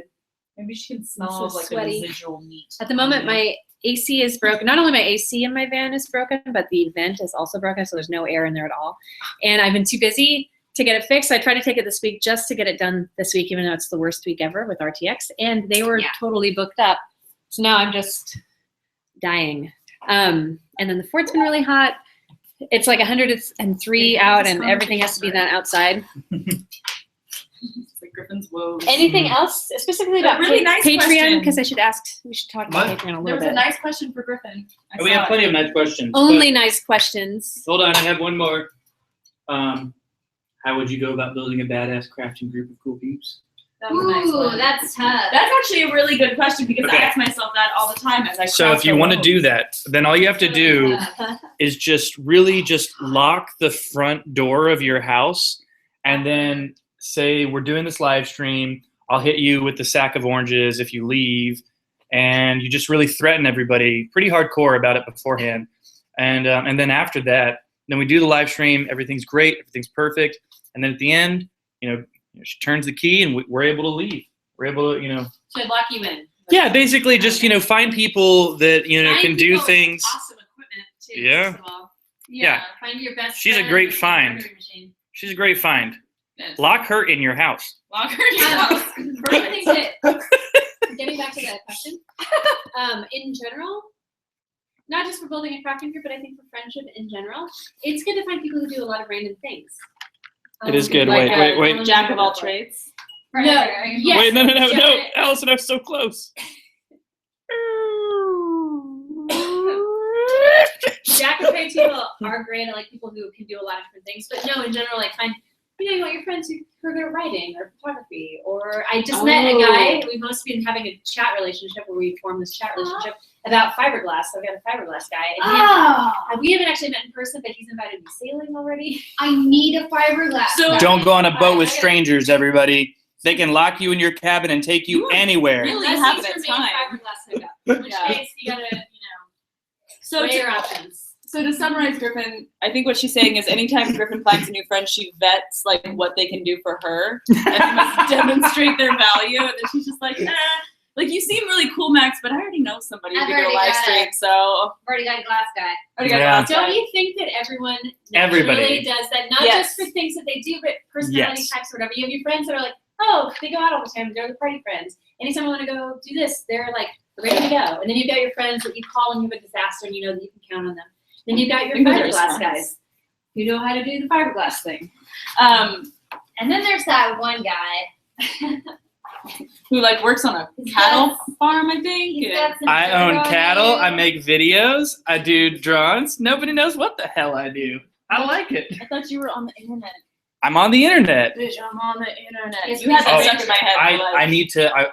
Maybe she can smell smell so like sweaty. a residual meat. at the moment my AC is broken. Not only my AC in my van is broken, but the vent is also broken, so there's no air in there at all. And I've been too busy to get it fixed. I tried to take it this week just to get it done this week, even though it's the worst week ever with RTX. And they were totally booked up. So now I'm just dying. And then the fort's been really hot. It's like 103 out, and everything has to be done outside. It's like Griffin's woes. Anything else specifically about really nice Patreon? question. Because I should ask. We should talk about What? Patreon a There little was bit. a nice question for Griffin. I We saw have it. plenty of nice questions. Only nice questions. Hold on, I have one more. How would you go about building a badass crafting group of cool peeps? That was a nice Ooh, one. that's tough. That's actually a really good question because Okay. I ask myself that all the time as I So craft if you the want to loaves. do that, then all you have to do is just really just lock the front door of your house and then say, we're doing this live stream. I'll hit you with the sack of oranges if you leave. And you just really threaten everybody pretty hardcore about it beforehand. And then after that, then we do the live stream. Everything's great. Everything's perfect. And then at the end, she turns the key and we're able to leave. We're able to, So lock you in. yeah, basically just, find people that, Find can do people with things. Awesome equipment too. Yeah. First of all. Yeah. Find your best. She's a friend great with find. embroidery machine. She's a great find. Yes. Lock her in your house. Lock her in your house. I think that getting back to that question, in general, not just for building a crafting group, but I think for friendship in general, it's good to find people who do a lot of random things. It is good. Like Wait. Jack of all trades. No, yes, Wait, no. Jack- Allison, I was so close. Jack of trades people are great. I like people who can do a lot of different things. But no, in general, like find you want your friends who are good at writing or photography. Or I just met a guy. We've mostly been having a chat relationship where we formed this chat relationship about fiberglass. So I've got a fiberglass guy. And we haven't actually met in person, but he's invited me sailing already. I need a fiberglass. So- Don't go on a boat with strangers, everybody. They can lock you in your cabin and take you anywhere. Really Unless having he's a for me, time. fiberglass hookup. In which Yeah. case, you gotta, So weigh to, your options. so to summarize, Griffin, I think what she's saying is anytime Griffin finds a new friend, she vets like what they can do for her and must demonstrate their value. And then she's just like, like you seem really cool, Max, but I already know somebody I've to do a already live got stream, so I've already got a glass guy. already got Yeah. lots Don't of- you think that everyone Everybody. naturally does that? Not Yes. just for things that they do, but personality Yes. types or whatever. You have your friends that are like, oh, they go out all the time. They're the party friends. Anytime I want to go do this, they're like ready to go. And then you've got your friends that you call when you have a disaster and you know that you can count on them. Then you've got your I think those are fiberglass smart. guys who know how to do the fiberglass thing. And then there's that one guy. who like works on a He's cattle got- farm, I think. He's and- got some I dirt own on cattle. you. I make videos. I do drawings. Nobody knows what the hell I do. I like it. I thought you were on the internet. I'm on the internet. Bitch, I'm on the internet. Yes, You had that Oh, stuck in my head. for, like,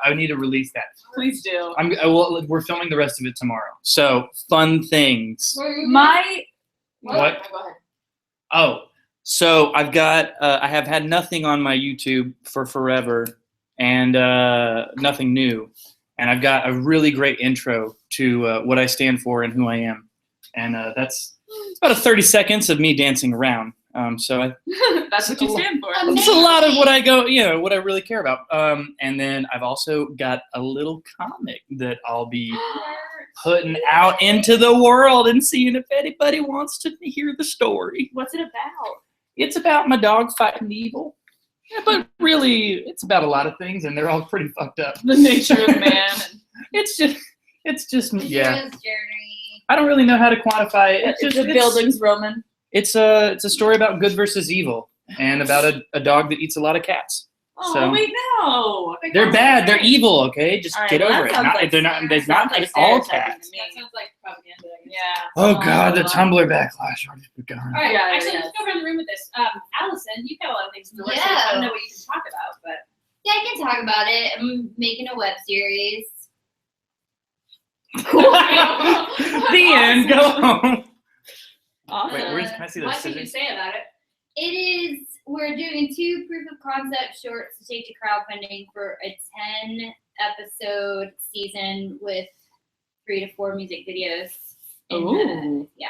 I need to release that. please do. We're filming the rest of it tomorrow. So fun things. My What? Go ahead. Oh, so I've got I have had nothing on my YouTube for forever, and nothing new, and I've got a really great intro to what I stand for and who I am, and that's about a 30 seconds of me dancing around. So That's what you stand for. it's a lot of what I go, what I really care about. And then I've also got a little comic that I'll be putting out into the world and seeing if anybody wants to hear the story. What's it about? It's about my dog fighting evil. Yeah, but really, it's about a lot of things, and they're all pretty fucked up. The nature of man. It's just, yeah. Hero's journey. I don't really know how to quantify it. It's the buildings Roman. It's a story about good versus evil, and about a dog that eats a lot of cats. Oh So- wait, no. They're bad. They're evil. Okay, just All right, get well, over that it. sounds Not, like- they're not. They're that not sounds like like all stereotyping cats. to me. That sounds like propaganda. I guess. Yeah. Oh God, the wow. Tumblr backlash. Already begun. All right, Yeah, actually, yeah. let's go around the room with this. Allison, you've got a lot of things in the works. Yeah. I don't know what you can talk about, but Yeah, I can talk about it. I'm making a web series. The end. Go home. Awesome. Wait, can I see those what can you scissors? say about it? It is, we're doing 2 proof of concept shorts to take to crowdfunding for a 10 episode season with 3 to 4 music videos. And, Ooh. yeah.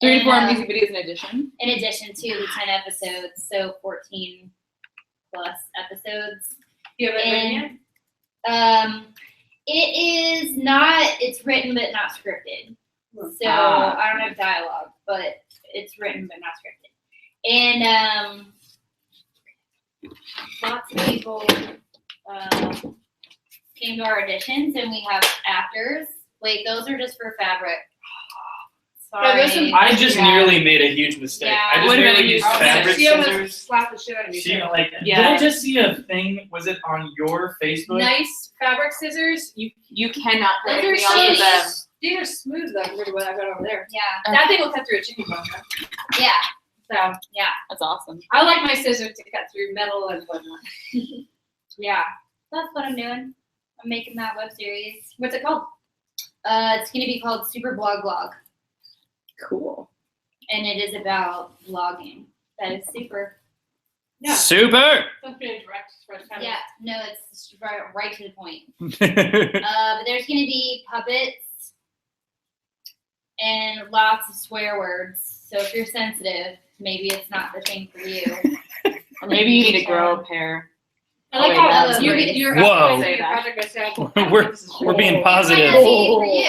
3 to 4 And, music videos in addition. in addition to the 10 episodes, so 14 plus episodes. You have it written yet? It is not. It's written but not scripted. So I don't have dialogue, but it's written but not scripted. And lots of people came to our auditions, and we have actors. Wait, those are just for fabric. Sorry. I just nearly made a huge mistake. Yeah. I just What did nearly I used do? fabric She almost scissors. slapped the shit out of me. She too. like Yeah. did I just see a thing? Was it on your Facebook? Nice fabric scissors. You cannot put Those are anything else with so them. These are smooth though compared to what I've got over there. Yeah, That thing will cut through a chicken bone. though. yeah, So yeah. That's awesome. I like my scissors to cut through metal and whatnot. Yeah, that's what I'm doing. I'm making that web series. What's it called? It's gonna be called Super Blog Blog, Cool. and it is about vlogging. That is super. Yeah. Super. Something direct. Yeah, no, it's right to the point. But there's gonna be puppets and lots of swear words. So if you're sensitive, maybe it's not the thing for you. Or maybe you need to grow a pair. I like Wait, how that's you're, great. you're Whoa. optimizing your project by saying, We're being It might positive. not be for you.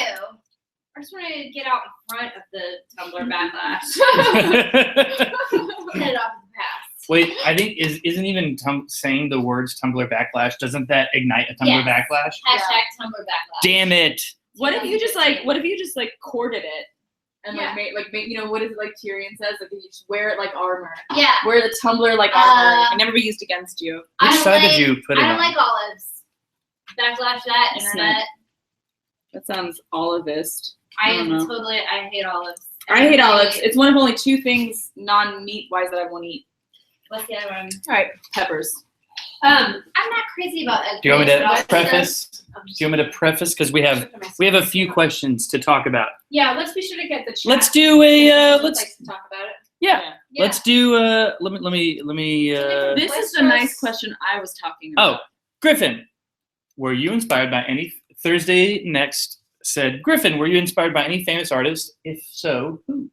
I just want to get out in front of the Tumblr backlash. Get it off the past. Wait, I think isn't even saying the words Tumblr backlash, doesn't that ignite a Tumblr Yes. backlash? Hashtag Tumblr backlash. Damn it. What if you just like corded it and Yeah. like made, what is it like Tyrion says? Like you just wear it like armor. Yeah. Wear the Tumblr like armor. It can never be used against you. I Which don't side like, did you put it I don't on? like olives. Backlash that, It's internet. That sounds olivist. I I don't am know. totally, I hate olives. I hate olives. It's one of only 2 things non-meat wise that I won't eat. What's the other one? All right, peppers. I'm not crazy about egg. Do you want me but I'll to eat preface? Do you want me to preface? Because we have a few questions to talk about. Yeah, let's be sure to get the chat. Let's do a Let's let's to talk about it. yeah. Yeah. Let's do let me This is the nice question I was talking Oh, about. Griffin, were you inspired by any Thursday Next said, Griffin, were you inspired by any famous artist? If so, who?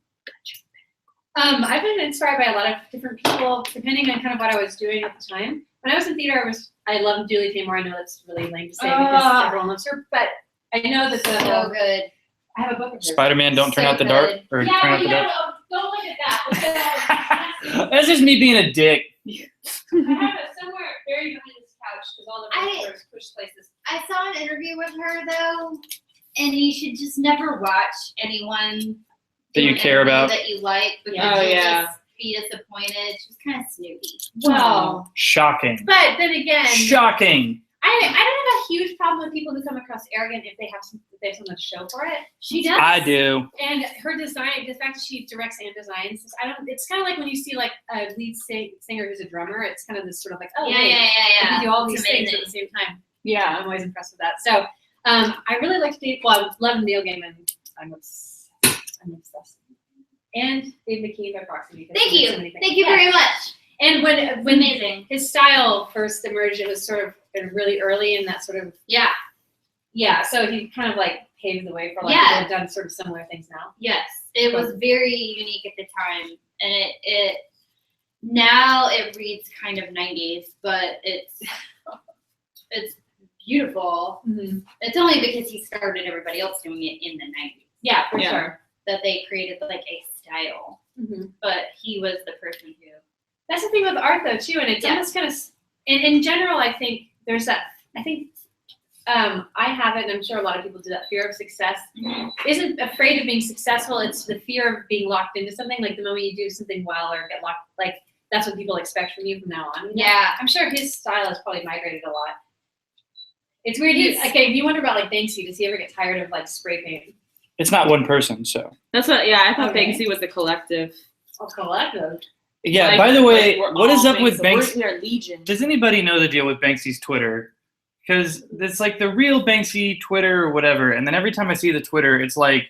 I've been inspired by a lot of different people, depending on kind of what I was doing at the time. When I was in theater, I loved Julie Taymor. I know that's really lame to say because everyone loves her, but I know that So good. I have a book of hers. Spider-Man Don't Turn So Out the Dark good. or Yeah, Turn but Out the you Dark? gotta, don't look at that. Look at That's just me being a dick. I have it somewhere very behind this couch because all the I- books are pushed places. I saw an interview with her though, and you should just never watch anyone That you do an care interview about. that you like because Oh, you'll yeah. just be disappointed. She's kind of snooty. Well, Shocking. but then again, Shocking. I don't have a huge problem with people who come across arrogant if they have something to show for it. She does. I do. And her design, the fact that she directs and designs, it's kind of like when you see like a lead singer who's a drummer. It's kind of this sort of like, oh, Yeah, wait, yeah, I yeah. can do all It's these things at amazing. the same time. Yeah. I'm always impressed with that. So I really like to I love Neil Gaiman. I'm obsessed. And Dave McKean by proxy. because Thank he you. did so many things. Thank you Yeah. very much. And when Amazing. his style first emerged, it was sort of really early in that sort of Yeah. So he kind of like paved the way for like Yeah. people who have done sort of similar things now. Yes. It was very unique at the time, and it now it reads kind of 90s, but it's beautiful. Mm-hmm. It's only because he started everybody else doing it in the 90s Yeah, for Yeah. sure. that they created like a style. Mm-hmm. But he was the person who. That's the thing with art though too, and it's Yeah. almost kind of in general. I think there's that. I think I have it, and I'm sure a lot of people do that. Fear of success isn't afraid of being successful. It's the fear of being locked into something. Like the moment you do something well or get locked, like that's what people expect from you from now on. Yeah. I'm sure his style has probably migrated a lot. It's weird. You wonder about like Banksy. Does he ever get tired of like spray paint? It's not one person, so. That's what. Yeah, I thought Okay. Banksy was a collective. Oh, collective. Yeah, Like- by the way, like, we're what is all up with Banksy? We are legion. Does anybody know the deal with Banksy's Twitter? Because it's like the real Banksy Twitter or whatever, and then every time I see the Twitter, it's like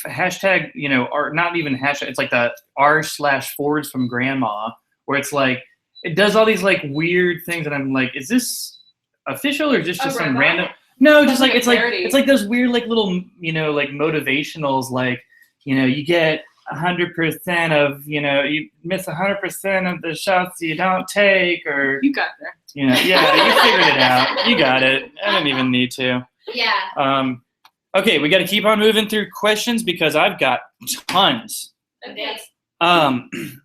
hashtag, or not even hashtag, it's like the r/forwards from grandma, where it's like, it does all these like weird things, and I'm like, is this official or is this just some robot? random? No, just Sounds like, like a parody. it's like those weird like little, like motivationals, like, you get 100% of, you miss 100% of the shots you don't take, or, You got there. yeah, you figured it out. You got it. I didn't even need to. Yeah. Okay, we got to keep on moving through questions because I've got tons. Okay.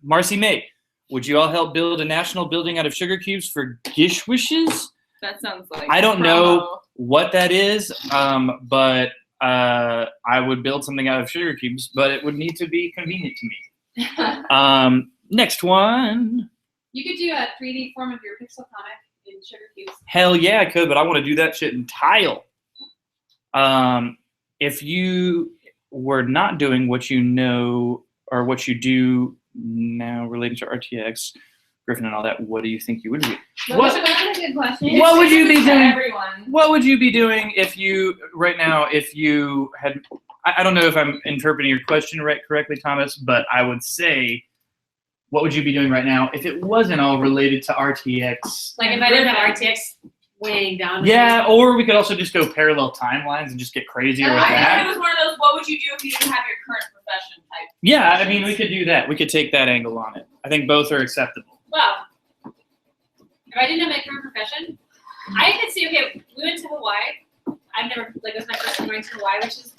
Marcy May, would you all help build a national building out of sugar cubes for Gish Wishes? That sounds like I don't know what that is, but I would build something out of sugar cubes, but it would need to be convenient to me. Next one. You could do a 3D form of your pixel comic in sugar cubes. Hell yeah, I could, but I want to do that shit in tile. If you were not doing what you know or what you do now related to RTX, Griffin and all that, what do you think you would do? That's a good question. What would you be doing? Everyone. What would you be doing if you had, I don't know if I'm interpreting your question correctly, Thomas, but I would say, what would you be doing right now if it wasn't all related to RTX? Like if I didn't have RTX weighing down. Yeah, or we could also just go parallel timelines and just get crazier with I think that. it was one of those, what would you do if you didn't have your current profession type? Yeah, I mean, we could do that. We could take that angle on it. I think both are acceptable. Well, if I didn't have my current profession, I could see, okay, we went to Hawaii. I've never, it was my first time going to Hawaii, which is,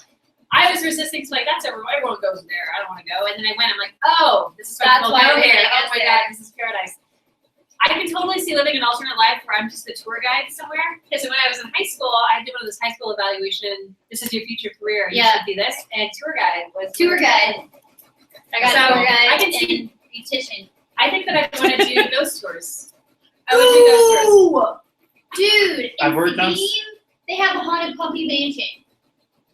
I was resisting to everyone goes there. I don't want to go. And then I went, I'm like, oh, this is That's why why people go we're here. gonna Oh my get God, this is paradise. I can totally see living an alternate life where I'm just a tour guide somewhere. Because when I was in high school, I did one of those high school evaluation, this is your future career, you should do this. And tour guide was Tour guide. I got So, tour guide I can see- and beautician. I think that I want to do ghost tours. I would do ghost tours. Dude, I've in worked on- Sabine, they have a haunted puppy mansion.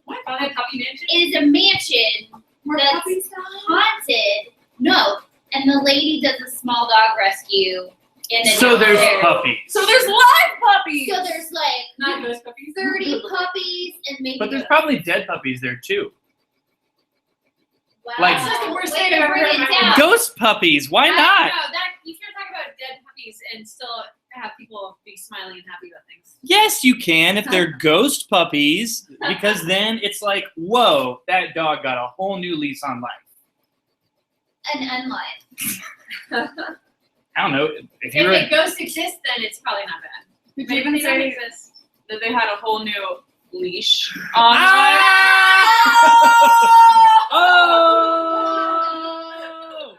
What? Haunted puppy mansion? It is a mansion that's haunted. No, and the lady does a small dog rescue. And then So there's there. puppies. So there's live puppies! So there's like Not ghost puppies. 30 puppies and maybe. But there's probably dead puppies there too. Wow. like- That's just the worst Way thing to I've ever bring heard in it my down. life. Ghost puppies, why not? No, that you can't talk about dead puppies and still have people be smiling and happy about things. Yes, you can if they're ghost puppies, because then it's like, whoa, that dog got a whole new lease on life. An unlife. I don't know. If If you're a ghost exists, then it's probably not bad. Did But you if even they don't say exist, that they had a whole new leash on Oh!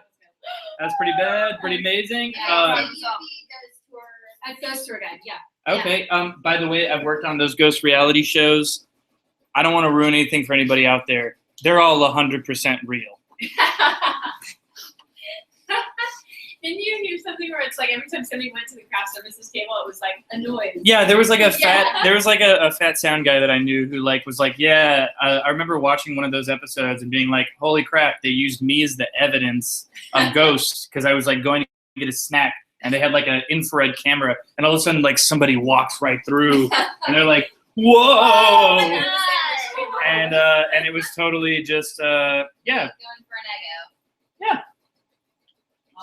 That's pretty bad, pretty amazing. Yeah, so you'd be those tours. a ghost tour guide, yeah. Okay. By the way, I've worked on those ghost reality shows. I don't want to ruin anything for anybody out there. They're all 100% real. Didn't you hear something where it's like every time somebody went to the craft services table, it was like a noise? Yeah, there was like a fat, Yeah. there was like a fat sound guy that I knew who was like, yeah. I remember watching one of those episodes and being like, holy crap, they used me as the evidence of ghosts because I was like going to get a snack and they had like an infrared camera and all of a sudden like somebody walks right through and they're like, whoa, and it was totally just yeah. Going for an ego.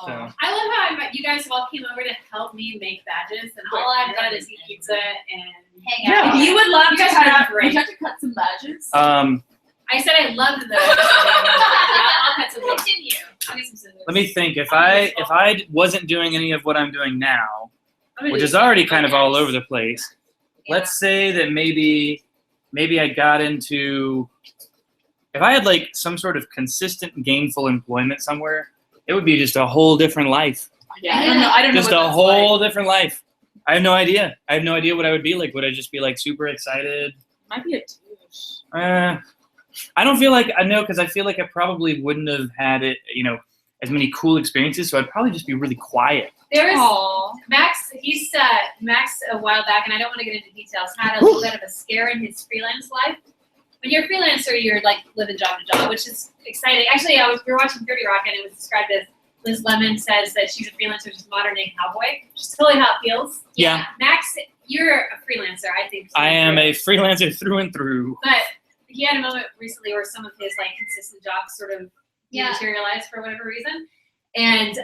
So. I love how you guys all came over to help me make badges, and all I've done is eat pizza and Hang Yeah. out. You would love You to guys have, are great. would you have to cut some badges? I said I loved them. I'll cut some. Continue. I'll get some scissors. Let me think. If I wasn't doing any of what I'm doing now, I'm gonna which do is already something kind of all nice. over the place, Yeah. let's say that maybe I got into, if I had like some sort of consistent gainful employment somewhere, it would be just a whole different life. Yeah, I don't know. I don't know Just what a that's whole like. different life. I have no idea. I have no idea what I would be like. Would I just be like super excited? Might be a douche. I don't feel like I know because I feel like I probably wouldn't have had it, as many cool experiences. So I'd probably just be really quiet. There was Aw. Max. Max a while back, and I don't want to get into details. Had a little bit of a scare in his freelance life. When you're a freelancer, you're like living job to job, which is exciting. Actually, we were watching 30 Rock, and it was described as Liz Lemon says that she's a freelancer, just modern day cowboy, which is totally how it feels. Yeah. Max, you're a freelancer, I think. I am a freelancer through and through. But he had a moment recently where some of his like consistent jobs sort of Yeah. materialized for whatever reason, and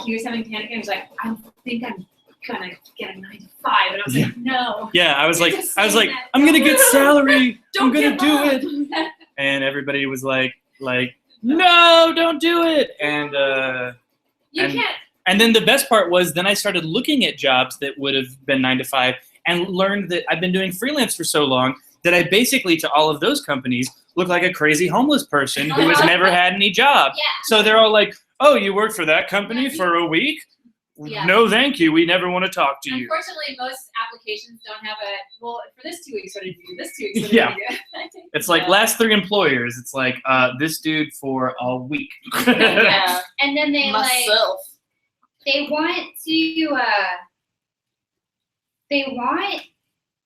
he was having panic, and he was like, "I think I'm gonna get a 9 to 5," and I was like, "No." Yeah, I was like, Just saying that. I'm gonna get salary. I'm Don't gonna give do up. it. And everybody was like, no, don't do it. And You and- can't. and then the best part was then I started looking at jobs that would have been 9 to 5 and learned that I've been doing freelance for so long that I basically, to all of those companies, look like a crazy homeless person who has never had any job. Yeah. So they're all like, oh, you worked for that company for a week? Yeah. No, thank you. We never want to talk to you. Unfortunately, most applications don't have well, for this 2 weeks, what did you do? This 2 weeks, what Yeah. did you do? It's like last 3 employers. It's like this dude for a week. Yeah. And then they Myself. they want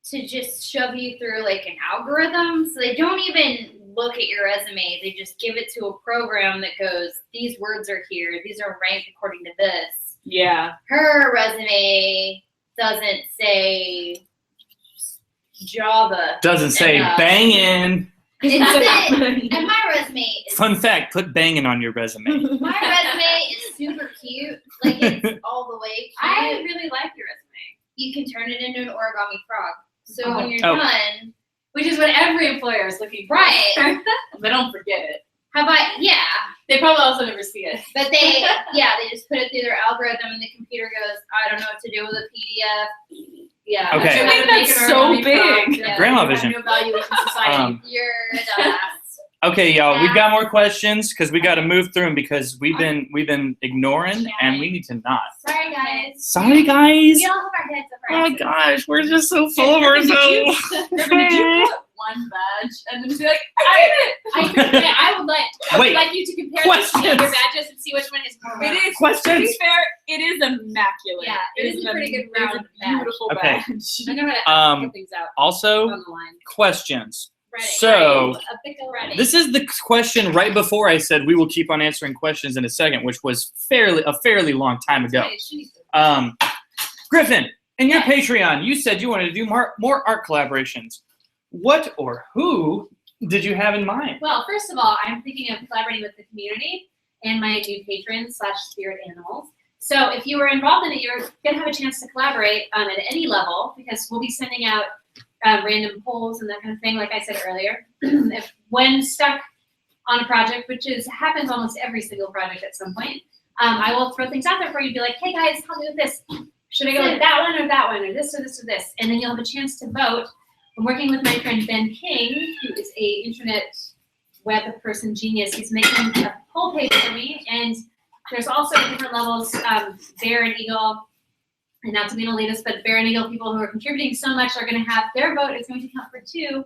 to just shove you through like an algorithm, so they don't even look at your resume. They just give it to a program that goes, these words are here, these are ranked according to this. Yeah. Her resume doesn't say Java. Doesn't say enough. bangin'. It doesn't, and my resume is Fun fact, put bangin' on your resume. my resume is super cute. Like it's all the way cute. I really like your resume, You can turn it into an origami frog. So when you're Oh. done, which is what every employer is looking for. right? But don't forget it. Have I? Yeah. They probably also never see it. But they just put it through their algorithm, and the computer goes, I don't know what to do with a PDF. Yeah. Okay. Should I think make that's an so origami frog. big. Yeah. Grandma You have vision. No value in society. You're a dumbass. Okay, y'all, we've got more questions because we got to move through them because we've been ignoring and we need to not. Sorry, guys. Sorry, guys. We all have our heads up our Oh asses. gosh, we're just so full of ourselves. Griffin, did you put one badge and then just be like, I I would Wait, like you to compare questions. the your badges and see which one is more. did it? It is. To Questions? be fair, it is immaculate. Yeah, it is a pretty good It is round a badge. beautiful Okay. badge. I know how to Um, put things out Also, on the line. questions. Ready. So- Ready. A pickle ready. This is the question right before I said we will keep on answering questions in a second, which was a fairly long time ago. Griffin, in your Patreon, you said you wanted to do more art collaborations. What or who did you have in mind? Well, first of all, I'm thinking of collaborating with the community and my new patrons / spirit animals. So if you were involved in it, you're going to have a chance to collaborate at any level because we'll be sending out random polls and that kind of thing, like I said earlier. When stuck on a project, which happens almost every single project at some point, I will throw things out there for you and be like, hey guys, help me with this. Should I go with that one or that one or this or this or this? And then you'll have a chance to vote. I'm working with my friend Ben King, who is a internet web person genius. He's making a poll page for me, and there's also different levels, Bear and Eagle, and not to be an elitist, but Bear and Eagle people who are contributing so much are going to have their vote is going to count for 2.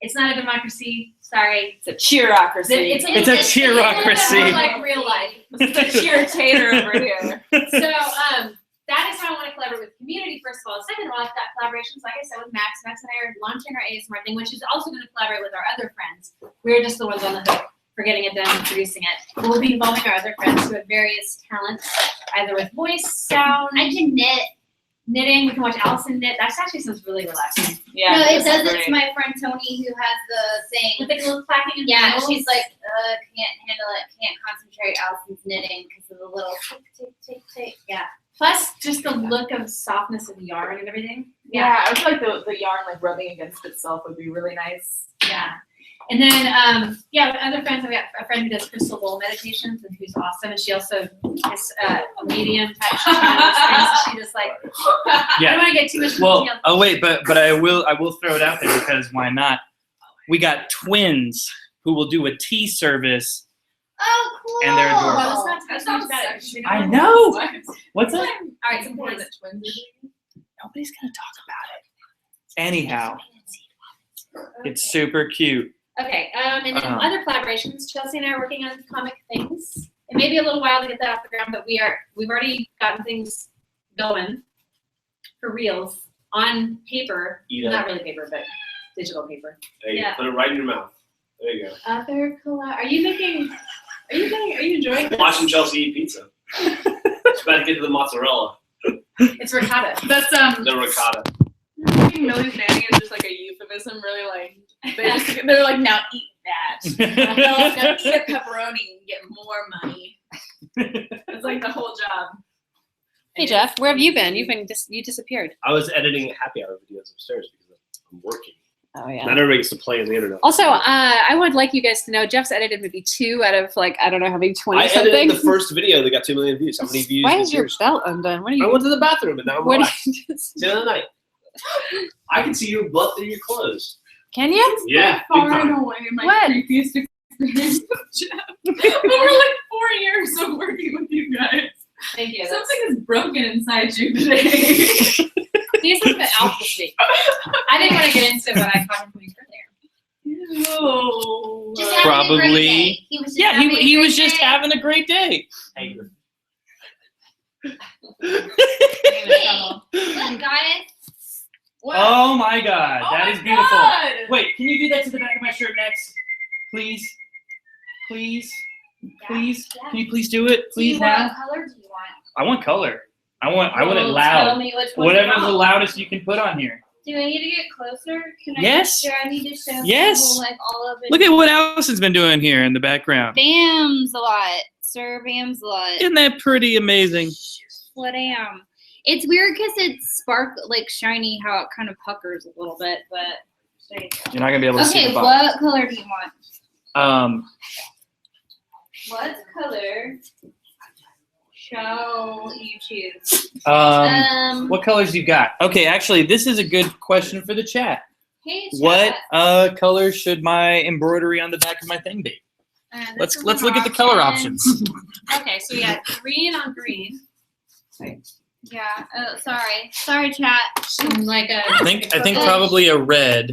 It's not a democracy. Sorry. It's a cheerocracy. It's a cheerocracy. Like real life. It's a cheer-tater over here. So that is how I want to collaborate with the community, first of all. Second of all, I've got collaborations, like I said, with Max. Max and I are launching our ASMR thing, which is also going to collaborate with our other friends. We're just the ones on the hook for getting it done and producing it. But we'll be involving our other friends who have various talents, either with voice, sound, I can knit. knitting. We can watch Allison knit. That actually sounds really relaxing. Yeah. No, it that's does. It's great. my friend Tony who has the thing. With the little clacking and Yeah, needles. she's like, can't handle it, can't concentrate. Allison's knitting because of the little tick, tick, tick, tick. Yeah. Plus, just the look of softness of the yarn and everything. Yeah, I feel like the yarn like rubbing against itself would be really nice. Yeah. And then, with other friends, we have a friend who does crystal bowl meditations and who's awesome. And she also is medium type. She channels things. She just like, I don't want to get too much Well, detail. oh wait, but I will throw it out there because why not? We got twins who will do a tea service. Oh, cool. And they're adorable. Well, let's not talk too much about it. I know. What's that? All right, some What points. is it, twins? Nobody's gonna talk about it. Anyhow, it's super cute. Okay, and then other collaborations. Chelsea and I are working on comic things. It may be a little while to get that off the ground, but we've already gotten things going for reals on paper. Eat Not it. really paper, but digital paper. There you Yeah. go. Put it right in your mouth. There you go. Other collab. Are you enjoying this? Watching Chelsea eat pizza. It's about to get to the mozzarella, It's ricotta. That's the ricotta. Millie's nanny is just like a euphemism, really like they're like, now eat that. Now eat a pepperoni and get more money. It's like the whole job. Hey Geoff, where have you been? You disappeared. I was editing happy hour videos upstairs because I'm working. Oh yeah. Not everybody gets to play on the internet. Also, I would like you guys to know Jeff's edited maybe 2 out of like I don't know how many 20 I something. edited the first video that got 2 million views. How many views? Why was is your yours? belt undone? What are I you? went to the bathroom and now I'm What relaxed. are you It's the other night. I can see your butt through your clothes. Can you? Yeah, big Far time. and away my What? creepiest experience with Geoff. Over like 4 years of working with you guys. Thank you. Something is broken inside you today. He's like the alpha snake. I didn't want to get into what I caught him doing earlier. No. Just having a great Probably. day. He was just Yeah, having a he was great just day. having a great day. Hey, Look, guys. Oh my God, Oh that my is beautiful. God. Wait, can you do that to the back of my shirt next, please? Please, please. Yeah. Can you please do it, please What now? color do you want? I want color. I want it Well, Tell loud. me which one you Whatever's the want. loudest you can put on here. Do I need to get closer? Can I Yes. Do I need to show Yes. people, like all of it? Look at what Allison's been doing here in the background. Bam's a lot. Sir Bam's a lot. Isn't that pretty amazing? What am? It's weird because it's like shiny how it kind of puckers a little bit, but there you go. You're not gonna be able to see Okay, the box. what color do you want? What color shall you choose? What colors you got? Okay, actually, this is a good question for the chat. Hey, chat. What color should my embroidery on the back of my thing be? This Let's is look an at the color option. options. Okay, so we got green on green. Yeah. Oh, sorry, chat. And like a I think probably a red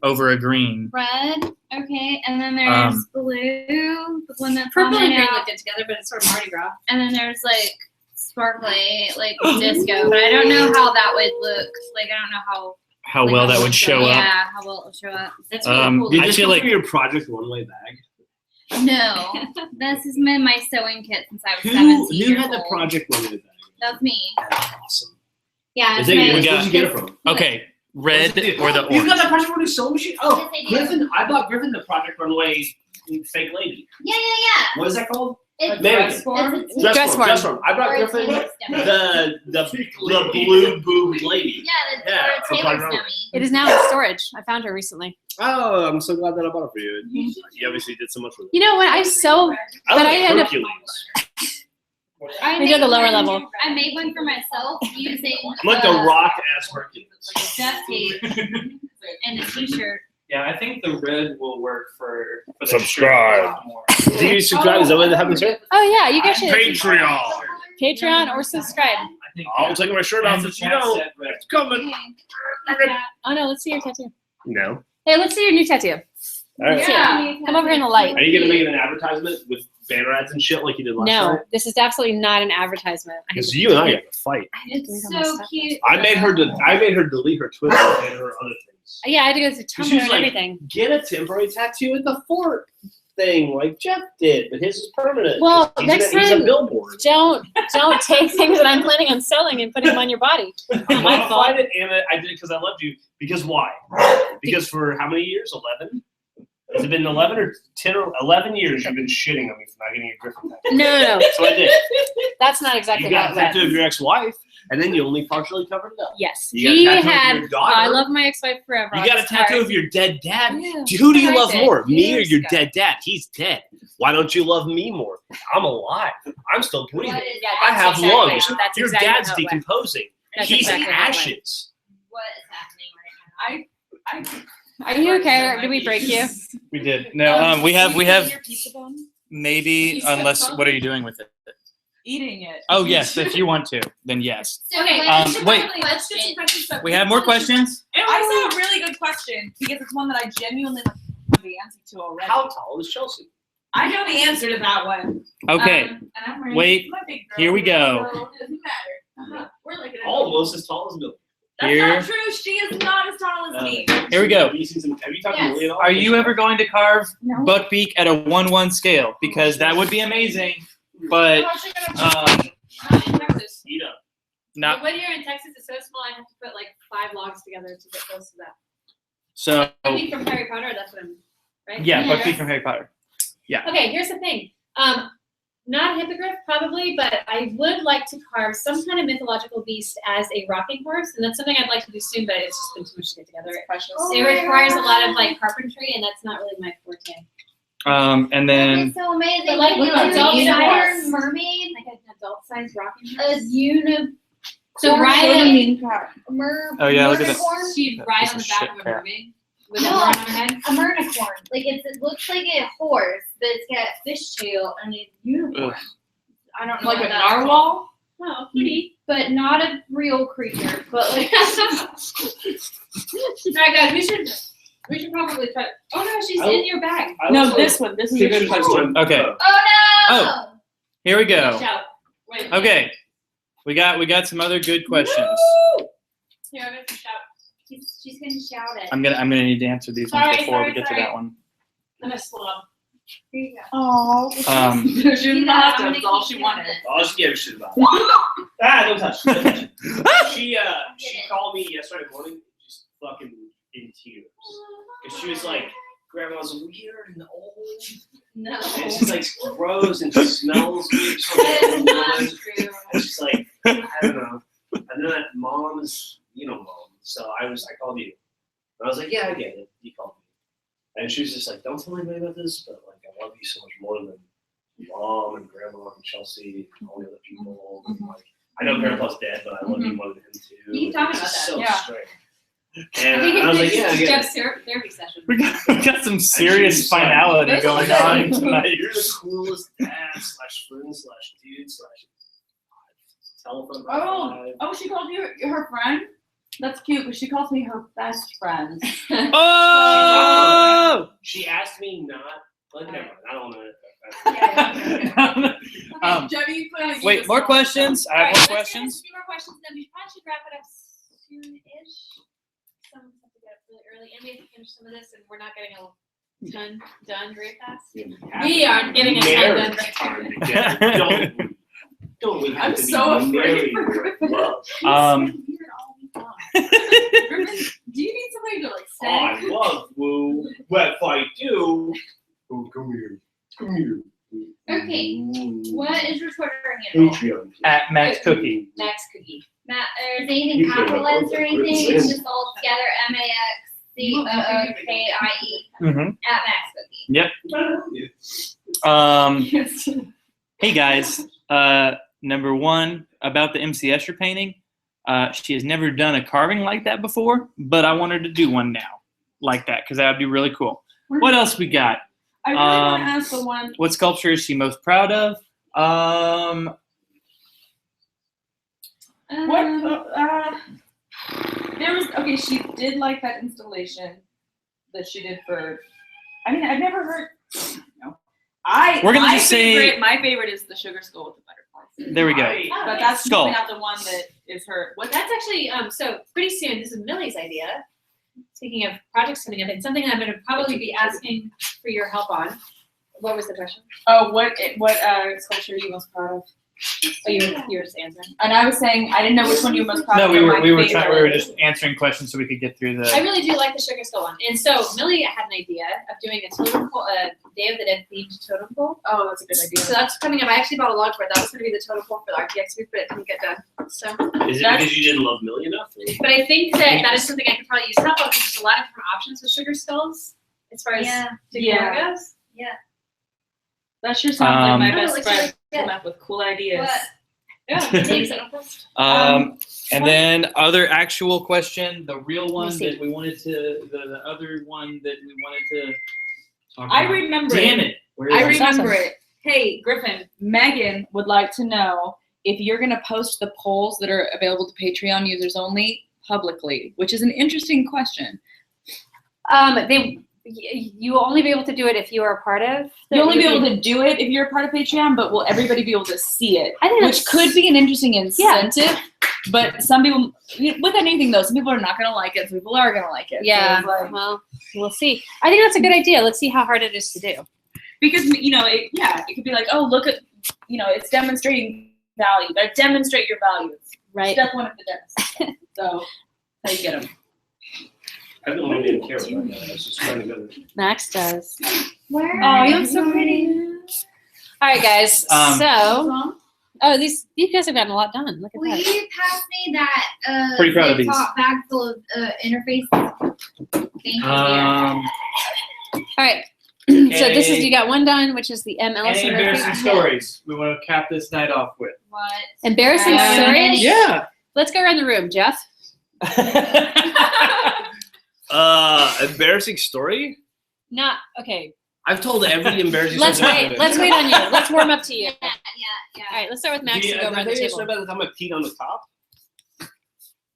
over a green. Red. Okay, and then there's blue, the one that's purple on and my green out. looked good together, but it's sort of Mardi Gras. And then there's like sparkly, like disco, but I don't know how that would look. Like I don't know how. How like, well how that it would looks show like. up. Yeah, how well it would show up. That's really cool. Did I this feel come like- from your project one-way bag? No, this has been my sewing kit since I was Who 17 years had the old. project one-way bag? That's me. That's awesome. Yeah, Is it's it my, yours? got- Where'd you get it from? Okay, red or the You got orange. that Project Runway sewing machine? Oh, Yes, I do. Griffin. I bought Griffin the Project Runway fake lady. Yeah. What is that called? It's Mannequin. it's Dress form. Dress form. I brought or a Griffin tapered dummy. the blue boobed lady. Yeah, Yeah, or a for tapered Project Runway. dummy. It is now in storage. I found her recently. Oh, I'm so glad that I bought it for you. You obviously did so much with it. You know what? I sew. I But like I had a- Hercules. I We did the made lower one- level. I made one for myself using I'm like the Rock as Hercules. duct tape and a t-shirt. Yeah, I think the red will work for the Subscribe. shirt a lot more. Did you subscribe? Is that what happened to Oh yeah, you guys should Patreon. Patreon or subscribe. I think I'm taking my shirt off And the if you chat don't. said red. It's coming. Oh no, let's see your tattoo. No. Hey, let's see your new tattoo. All right. Yeah. Come over here in the light. Are you gonna make it an advertisement with banner ads and shit like you did last No, night? this is absolutely not an advertisement. I Because hate you and I got to fight. It's Delete all my so stuff. cute. I made her delete her Twitter and her other things. Yeah, I had to go to She Tumblr was and like- everything. Get a temporary tattoo at the fort thing like Geoff did, but his is permanent. Well, He's next he's a time- billboard. Don't take things that I'm planning on selling and putting them on your body. Not my fault. Modified it, and I did it because I loved you. Because why? Because for how many years? 11? Has it been 11 or 10 or 11 years you've been shitting on me for not getting a Griffin tattoo? No. So I did. That's not exactly You how got it a went. tattoo of your ex-wife, and then you only partially covered it up. Yes. You got a He tattoo of had. your daughter. I love my ex-wife forever. You on got a his tattoo heart. of your dead dad. Yeah. Who do you I love did more, me or years your ago. dead dad? He's dead. Why don't you love me more? I'm alive. I'm still breathing. What is Yeah, I that's have exactly- lungs. that's Your exactly dad's how it went. decomposing. That's He's exactly how it went. ashes. What is happening right now? Are you okay? Or did we break you? We did. No, we have Your pizza bone? maybe You said unless something. what are you doing with it? Eating it. Oh yes, if you want to, then yes. So Okay, let's wait. have a Let's get question. some questions. We have more questions. I saw a really good question because it's one that I genuinely know the answer to already. How tall is Chelsea? I know the answer to that one. Okay, And I'm wearing wait, my big girl, here we go. So it doesn't matter. We're like an Almost as tall as Billy. That's Here. not true. She is not as tall as me. Here we go. Have you talked Yes. to Lily at all? Are you ever going to carve No. buckbeak at a 1:1 scale? Because that would be amazing, but Eat up. not When you're in Texas, it's so small. I have to put like 5 logs together to get close to that. so. Maybe from Harry Potter, that's what I'm. Right? Yeah, Yeah. buckbeak from Harry Potter. Okay, here's the thing. not a hippogriff, probably, but I would like to carve some kind of mythological beast as a rocking horse, and that's something I'd like to do soon, but it's just been too much to get together. It requires a lot of like carpentry, and that's not really my forte. And then It's so amazing. But like What an about adult-sized mermaid, like an adult-sized rocking a horse. unicorn. So Riley, Oh, yeah, look at that. mercorn? she'd That ride piece on the of back shit of a crap. mermaid with a No. horn on her head. A mernicorn. Like it looks like a horse, but it's got a fish tail and a unicorn. Ugh. I don't know. Like what a that's called. narwhal? Oh, pretty. But not a real creature. But like Alright guys, we should probably try. Oh no, she's in your bag. No, this one. This is a good question. Okay, oh no! Oh. here we go. Shout. Wait. Okay, we got some other good questions. Here, I'm gonna shout. She's gonna shout it. I'm gonna need to answer these ones Sorry, before we sorry, get sorry. to that one. I'm gonna slob. Here you go. Oh. Um, She was You know, not. I'm That's gonna all keep she doing wanted. this. All she gave a shit about. Don't touch. Don't touch it. She called me yesterday morning, just fucking in tears, because she was like, "Grandma's weird and old, No. and she's like gross and she smells weird." That is not true. And she's like, "I don't know." And then Mom is, Mom. So I called you. And I was like, "Yeah, I get it. You called me." And she was just like, "Don't tell anybody about this, but like, I love you so much more than Mom and Grandma and Chelsea and all the other people. And, like, I know Grandpa's dead, but I love you more than him too." You keep talking It's about just that. So Yeah. strange. And I was like, "Yeah, I get it." Jeff's therapy session. we got some serious she's like, finality this going is on like- tonight. You're the coolest dad / friend / dude / telephone. Oh, she called you her friend? That's cute, but she calls me her best friend. Oh! She asked me not. Like, never mind. I don't know. Jemmy, you put on Wait, more questions? I have Alright, more let's get questions. a few more questions, then we probably should wrap it up soon-ish. Some have to get up really early, and we have to finish some of this, and we're not getting a ton done very fast. We aren't getting a ton done very fast. Don't we have I'm to be so afraid married for with Griffin. love? Weird all week long. Griffin, do you need somebody to like Oh, I stay? love Woo. But if I do, oh, come here. Come here. Okay, what is your Twitter handle? Patreon. At Max Cookie. Max Cookie. Matt, is anything capitalized or anything? It's just all together, MAXCOOKIE Mm-hmm. at Max Cookie. Hey guys, number one about the MC Escher painting. She has never done a carving like that before, but I want her to do one now like that because that would be really cool. What else we got? I really want to ask the one. What sculpture is she most proud of? There was okay. She did like that installation that she did for. I mean, I've never heard. No, We're gonna my just say- favorite, my favorite is the sugar skull with the butterflies. There we go. Oh, But that's Skull. definitely not the one that is her. What? That's actually so pretty soon. This is Millie's idea. Speaking of projects coming up, and something I'm going to probably be asking for your help on. What was the question? Oh, what sculpture are you most proud of? Oh, you were just answering. And I was saying I didn't know which one you were most proud No, of. we or were my we were trying, we were favorite. just answering questions so we could get through I the. really do like the sugar skull one. And so Millie had an idea of doing a totem pole, a Day of the Dead themed totem pole. Oh, that's a good idea. So that's coming up. I actually bought a log for it. That was going to be the totem pole for the RTX booth, but it didn't get done. So, Is it That's- because you didn't love Millie enough? but I think that is something I could probably use help on because there's a lot of different options with sugar skulls as far as decor Yeah. goes. That sure sounds like my Oh, best like friend good. come up with cool ideas. What? Yeah, thanks. And then other actual question, the real one Let me see. that we wanted to, the other one that we wanted to talk I about. remember Damn it. it. Where is I it? remember it. Hey, Griffin, Megan would like to know if you're going to post the polls that are available to Patreon users only publicly, which is an interesting question. You will only be able to do it if you are a part of. You'll only be able to do it if you're a part of Patreon, but will everybody be able to see it? I think Which could be an interesting incentive, but some people, with anything though, some people are not going to like it, some people are going to like it. So Yeah. it's like- Well, we'll see. I think that's a good idea. Let's see how hard it is to do. because, it could be like, oh, look at, it's demonstrating value. Demonstrate your values. Right. Step one of the demonstration. So, how you get them. I don't even care about that. I was just trying to go. Max does. Where? Oh, you look so pretty. All right, guys. Um, Oh, you guys have gotten a lot done. Look at Will that. you pass me that Pretty proud of these. top bag full of interfaces? Thank you, dear. All right. So this is, you got one done, which is the M. Any Allison embarrassing Murphy. stories we want to cap this night off with? What? Embarrassing Uh, stories? Yeah. Let's go around the room, Geoff. Embarrassing story? Not okay. I've told every embarrassing Let's story. wait. Let's wait on you. Let's warm up to you. Yeah. All right. Let's start with Max and go I around the think I table. said by the time I peed on the top.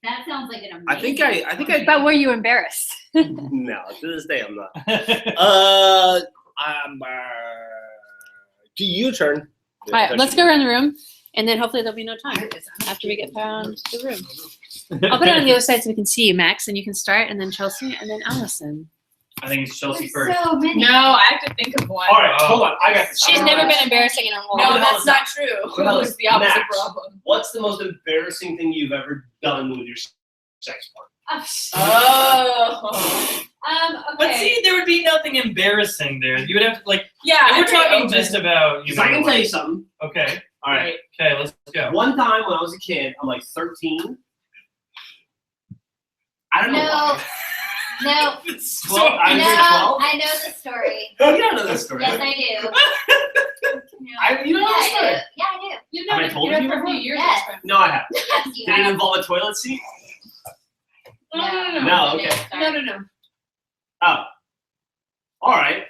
That sounds like an amazing. I think I. But were you embarrassed? No, to this day I'm not. You turn. All right. Let's go around the room, and then hopefully there'll be no time after we get around the room. I'll put it on the other side so we can see you, Max, and you can start, and then Chelsea, and then Allison. I think it's Chelsea There's first. so many. No, I have to think of one. All right, hold on. I got this. She's never been embarrassing in her whole No, life. that's not true. It's the opposite Max. problem. What's the most embarrassing thing you've ever done with your sex partner? Oh. But see, there would be nothing embarrassing there. You would have to like. Yeah, If we're I'm pretty talking open. just about. Because I can tell you something. Okay. All right. Okay. Let's go. One time when I was a kid, I'm like 13. I don't know. No. why. No. 12? I No, was like 12? I know the story. Oh, you don't know that story. Yes, right? I do. You don't know the story? Yeah, I do. You've Have I known told it you for a few before? years. Yes. No, I haven't. Yes, you Did it have. involve a toilet seat? No. No, okay. No. Oh. All right.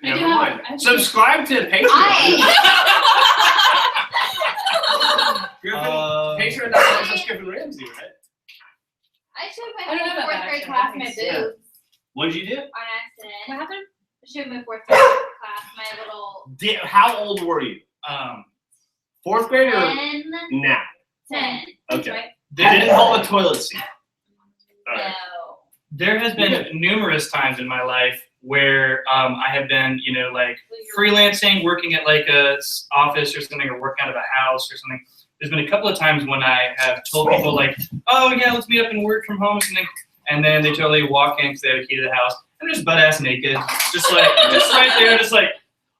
I Never do have- mind. I do- Subscribe to Patreon. Griffin, Patreon.com/Griffin Ramsey, right? I showed I my don't know whole about fourth that, grade actually. class I my think so. boobs What did you do? on accident. What happened? I showed my fourth grade class my little How old were you? Fourth grade or 10. now? 10. Okay. Did it involve a toilet seat? All right. No. There has been numerous times in my life where I have been, like freelancing, working at like a office or something, or working out of a house or something. There's been a couple of times when I have told people like, oh yeah, let's meet up and work from home or something, and then they totally walk in because they have a key to the house. I'm just butt ass naked, just right there, just like,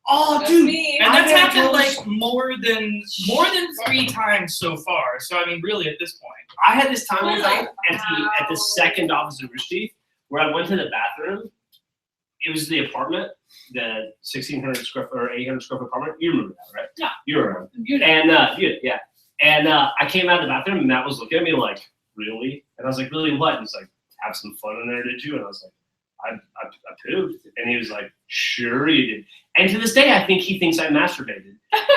oh That's dude. me. And that's I happened told- like more than 3 times so far. So I mean, really, at this point. I had this time one time at the second office of Rooster Teeth where I went to the bathroom. It was the apartment, the 1,600 square foot or 800 square foot apartment. You remember that, right? Yeah. You were around. And you did, yeah. And I came out of the bathroom and Matt was looking at me like, really? And I was like, really what? And he's like, have some fun in there, did you? And I was like, I pooped. And he was like, sure you did. And to this day, I think he thinks I masturbated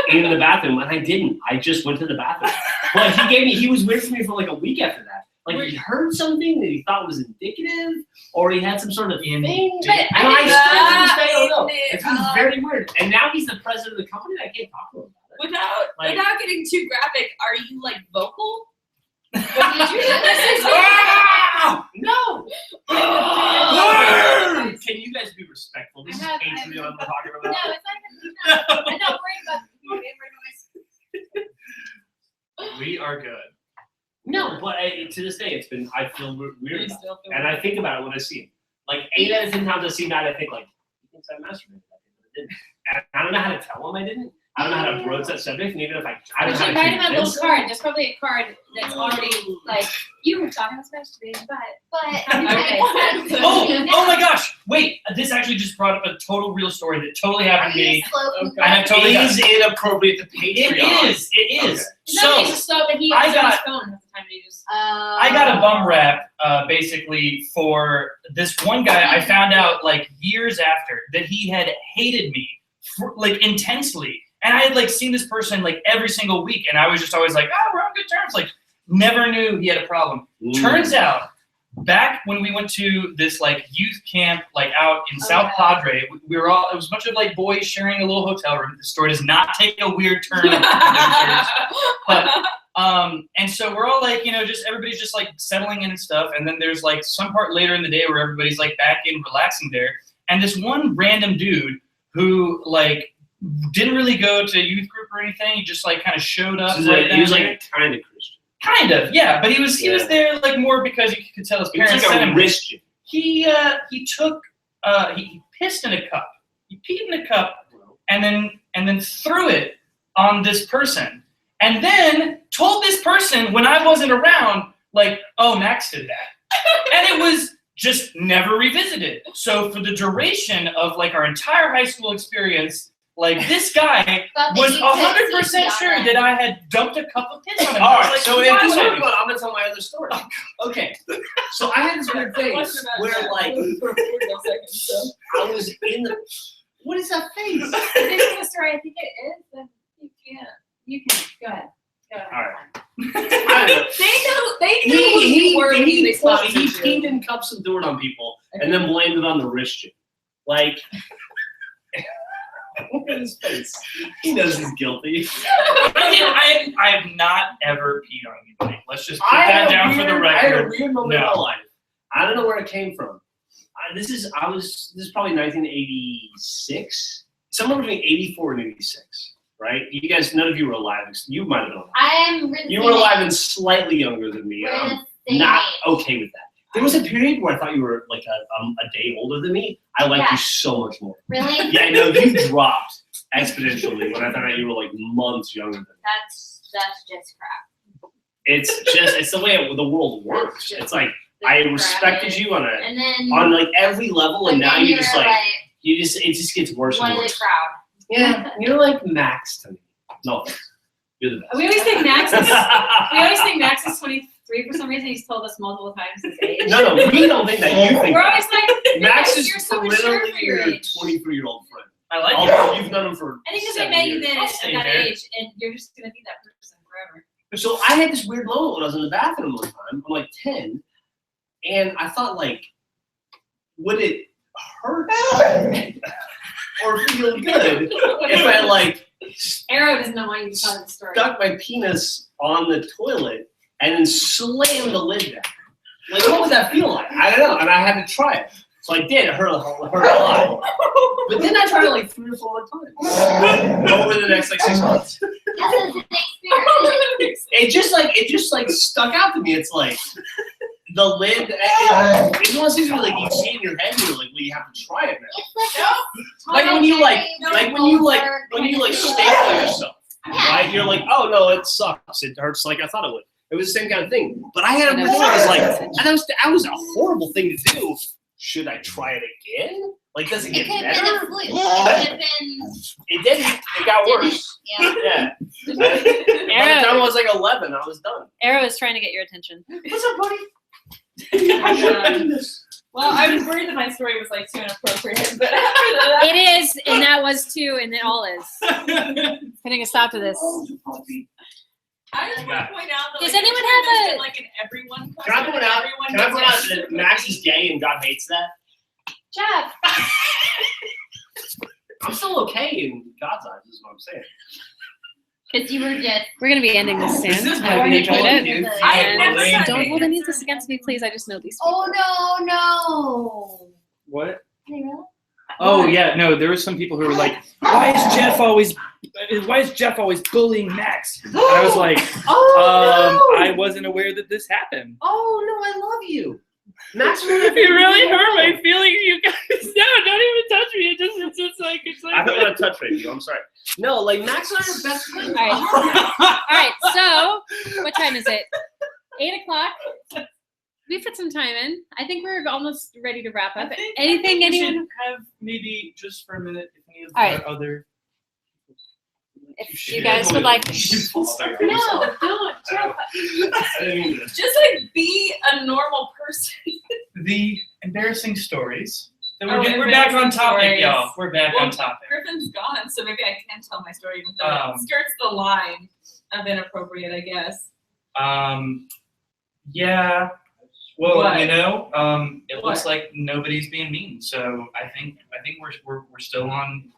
in the bathroom, and I didn't. I just went to the bathroom. But he was weird for me for like a week after that. Like he heard something that he thought was indicative, or he had some sort of thing. And I still don't know. It was very weird. And now he's the president of the company, and I can't talk to him about it. Without getting too graphic, are you like vocal? No! Can you guys be respectful? This is Patreon we're talking No, about. it's not gonna I'm not worried about We are good. No, but to this day, I feel weird about it. And I think about it when I see him. Like 8 out of 10 times I see Matt, I think like, he thinks I masturbated, but I didn't. And I don't know how to tell him I didn't. I don't know how to broach that subject, and even if I don't You know how should to write him a little convince him. card. There's probably a card that's already like, you were talking about masturbating, but. Okay. Oh my gosh! Wait, this actually just brought up a total real story that totally happened to me. And I totally Is inappropriate to Patreon. It is. Okay. No, So he's just so, but he I was on his got- phone half the time. And he just. I got a bum rap basically for this one guy. I found out like years after that he had hated me like intensely, and I had like seen this person like every single week, and I was just always like, oh, we're on good terms. Like never knew he had a problem. Turns out, back when we went to this like youth camp, like out in South Padre, we were all, it was a bunch of like boys sharing a little hotel room. The story does not take a weird turn. But, and so we're all like, just everybody's just like settling in and stuff. And then there's like some part later in the day where everybody's like back in relaxing there. And this one random dude who like didn't really go to youth group or anything. He just like kind of showed up. He was like kind of Christian. Kind of, yeah, but he was there like more because you could tell his He was parents like sent a him. Christian. He pissed in a cup. He peed in a cup, and then threw it on this person, and then told this person when I wasn't around, like, oh, Max did that. And it was just never revisited. So for the duration of like our entire high school experience, like this guy was 100% sure that I had dumped a cup of piss on him. All right, Like, so why if this would I one, do I'm gonna tell my other story. Okay, so I had this weird phase where like I was in the. What is that face? Is this the story I think it is? Then you can. Go ahead. All right. I don't know. They knew who you were when they spotted he you. peed in cups and threw it on people, and then blamed it on the wrist shit. Like, look at his face. He knows he's guilty. I have not ever peed on anybody. Let's just put that down for the I had a record. weird moment in No. my life. I don't know where it came from. This is probably 1986, somewhere between 84 and 86, right? You guys, none of you were alive. You might have been alive. I'm really. You were alive and slightly younger than me. We're And the I'm same not age. okay with that. There was a period where I thought you were like a day older than me. I liked Yeah. you so much more. Really? Yeah, no, you dropped exponentially when I found out you were like months younger than me. That's just crap. It's the way the world works. It's like I respected you on And then like every level, and now you're just like it just gets worse one and of the worse. crowd. Yeah, you're like Max to me. No, you're the best. We always think Max is 23 for some reason. He's told us multiple times his age. No, we don't think that. You think We're that. always like, Max is you're so mature literally for your your age. 23-year-old friend. I like it. Although you've known him for I think because I 7 met you years. then I'll at stay that there. age, and you're just gonna be that person forever. So I had this weird moment when I was in the bathroom one time. I'm like 10, and I thought like, would it hurt or feel good if I like Arrow doesn't know why you tell the story. stuck my penis on the toilet and then slammed the lid down? Like, what would that feel like? I don't know, and I had to try it. So I did. It hurt a lot. But then I tried it like 3 or 4 more times over the next like 6 months. This is an experience. It just like stuck out to me. It's like the lid. It's one of those things where like you see it in your head and you're like, well, you have to try it now. It's Like when you when you staple yourself, right? You're like, oh no, it sucks. It hurts like I thought it would. It was the same kind of thing. But I had a moment I was like, and that was a horrible thing to do. Should I try it again? Like, does it It get could have been a better? fluke. It could have been. It didn't. It got worse. Yeah. Yeah. By the time I was like 11, I was done. Arrow is trying to get your attention. What's up, buddy? How's your penis? Well, I was worried that my story was like too inappropriate, but after that, It is, and that was too, and it all is. Putting a stop to this. I just want to point out that Does like, anyone there's have been, a- like an everyone Can I point out? everyone Can I point out gets that Max is gay and God hates that? Jeff. I'm still okay in God's eyes, is what I'm saying. Because you were just. We're gonna be ending this soon. This is I hope you enjoyed it. dude. I have never And said don't it. hold any of this against me, please. I just know these people. Oh no. What? Hey, really? Oh yeah, no, there were some people who were like, why is Geoff always bullying Max? And I was like, I wasn't aware that this happened. Oh no, I love you. Max, You really hurt my feelings, you guys. No, don't even touch me. It's like I don't want to touch you. I'm sorry. No, like Max and I are best friends. All right. All right. So, what time is it? 8 o'clock. We put some time in. I think we're almost ready to wrap up. Anything? We Anyone? should have maybe just for a minute, if any of All right. our other. If you guys would like. No, don't. Jeff. Just like be a normal person. The embarrassing stories. So Oh, we're back on embarrassing topic, stories. y'all. We're back Well, on topic. Griffin's gone, so maybe I can tell my story even though it skirts the line of inappropriate, I guess. Yeah. Well, What? you know, it looks What? like nobody's being mean. So I think we're still on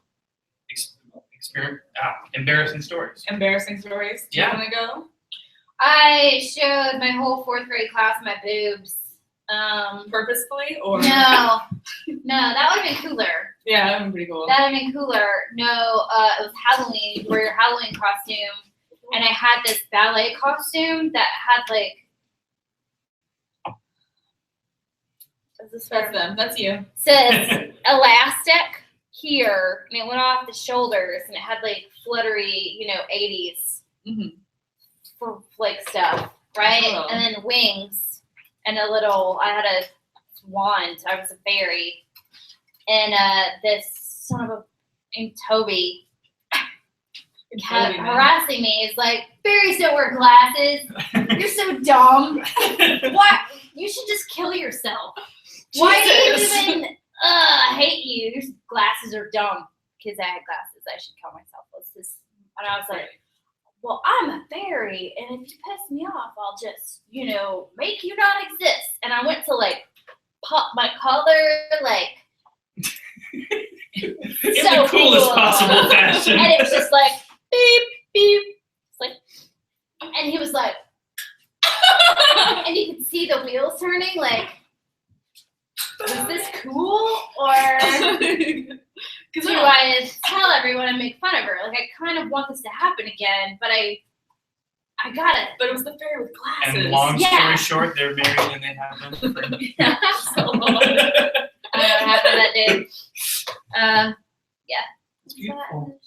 embarrassing stories. Embarrassing stories. Do you Yeah. want to go? I showed my whole 4th grade class my boobs. Purposefully or? No, that would have been cooler. Yeah, that would be pretty cool. That would have been cooler. No, it was Halloween. Wear your Halloween costume, and I had this ballet costume that had like. That's them. That's you. Says elastic here, and it went off the shoulders, and it had like fluttery, 80s for like stuff, right? Oh. And then wings, and I had a wand. I was a fairy, and this son of a named Toby kept harassing me. He's like, fairies don't wear glasses. You're so dumb. What? You should just kill yourself. Why do you even? I hate you. Your glasses are dumb. Because I had glasses, I should kill myself. And I was like, well, I'm a fairy, and if you piss me off, I'll just, make you not exist. And I went to like pop my collar, like In the coolest possible fashion. And it was just like beep beep. It's like, and he was like, and you could see the wheels turning. Like, is this cool or do I tell everyone and make fun of her? Like, I kind of want this to happen again, but I got it. But it was the fairy with glasses. And long story short, they're married and they have them. Yeah. I don't know what happened that day. Yeah. Beautiful.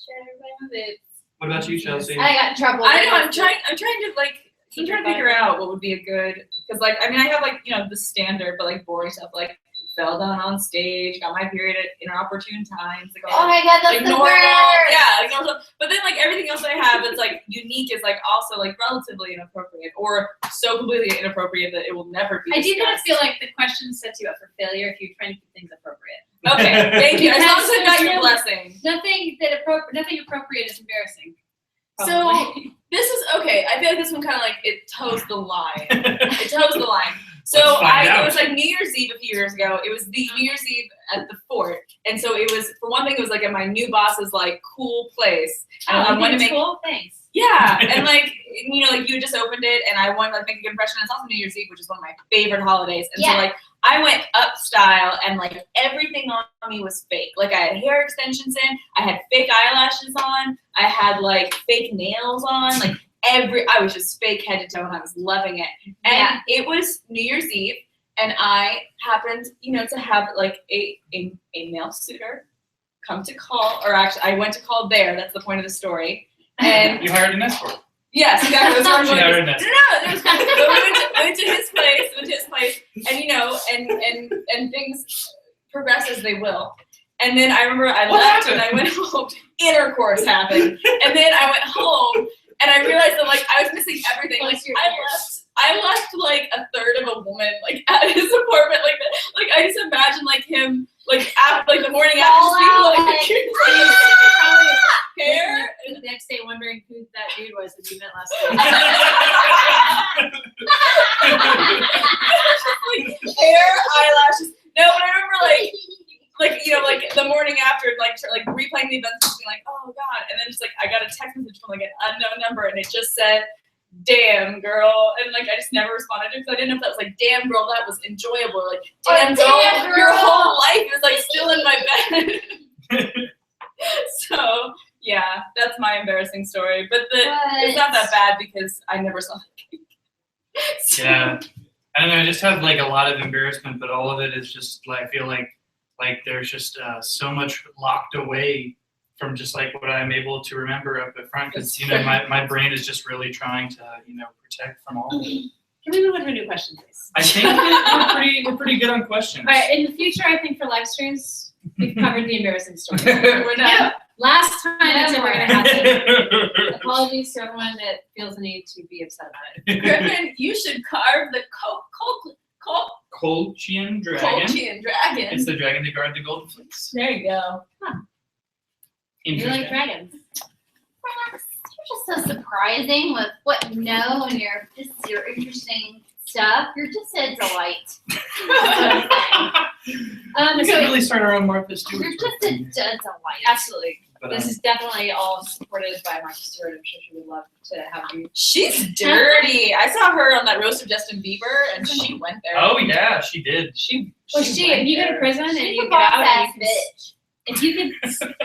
What about you, Chelsea? I got in trouble. I know. I'm trying to like. I'm trying to figure out what would be a good, because like I have like the standard but like boring stuff, like fell down on stage, got my period at inopportune times. Like, oh my god, that's like the normal, worst. yeah, like normal. But then like everything else I have that's like unique is like also like relatively inappropriate or so completely inappropriate that it will never be. I do kind of discussed. feel like the question sets you up for failure if you're trying to keep things appropriate. Okay, thank you. As long as I got your No- blessing. Nothing appropriate is embarrassing. So Probably. this is okay. I feel like this one kind of like it toes the line. It toes the line. So Let's find it out. was like New Year's Eve a few years ago. It was the New Year's Eve at the fort, and so it was for one thing. It was like at my new boss's like cool place. And I wanted to make cool. Thanks. yeah, and like like you had just opened it, and I wanted to like make a good impression. It's also New Year's Eve, which is one of my favorite holidays, and so Yeah. like I went up style, and like everything on me was fake. Like I had hair extensions in, I had fake eyelashes on, I had like fake nails on, like I was just fake head to toe, and I was loving it. And it was New Year's Eve, and I happened, to have like a male suitor come to call, or actually I went to call there. That's the point of the story. And You hired an escort. yes, exactly. That's what She I'm hired going an to. escort. No, it was kind of, we went to his place, and and things progress as they will. And then I remember I What left happened? and I went home. Intercourse happened, and then I went home and I realized that like I was missing everything. Like I left like a third of a woman like at his apartment like that. Like I just imagine like him like after like the morning after just being like hair. The next day, wondering who that dude was that you met last week. Like hair, eyelashes. No, but I remember like the morning after like replaying the events and being like, oh god, and then just like I got a text message from like an unknown number and it just said, damn girl, and like I just never responded to it because I didn't know if that was like damn girl that was enjoyable or like damn girl your whole life is like still in my bed. So yeah, that's my embarrassing story, but it's not that bad because I never saw it. So, Yeah. I don't know, I just have like a lot of embarrassment, but all of it is just like I feel like there's just so much locked away from just like what I'm able to remember up at front because my brain is just really trying to protect from all of it. Can we move on to a new question, please? I think we're pretty good on questions. All right. In the future, I think for live streams, we've covered the embarrassing stories. we're done. Last time it's ever going to happen. Apologies to everyone that feels the need to be upset about it. Griffin, you should carve the Colchian dragon. Colchian dragon. It's the dragon that guard the golden fleece. There you go. You Interesting. like dragons? You're just so surprising with what you know and your interesting stuff. You're just a delight. We So could really start our own Martha Stewart. You're just a delight. absolutely. But, This is definitely all supported by Martha Stewart. I'm sure she would love to have you. She's dirty. I saw her on that roast of Justin Bieber, and she went there. oh yeah, she did. Well, if you go to prison and She's you a get out, boss-ass and if you can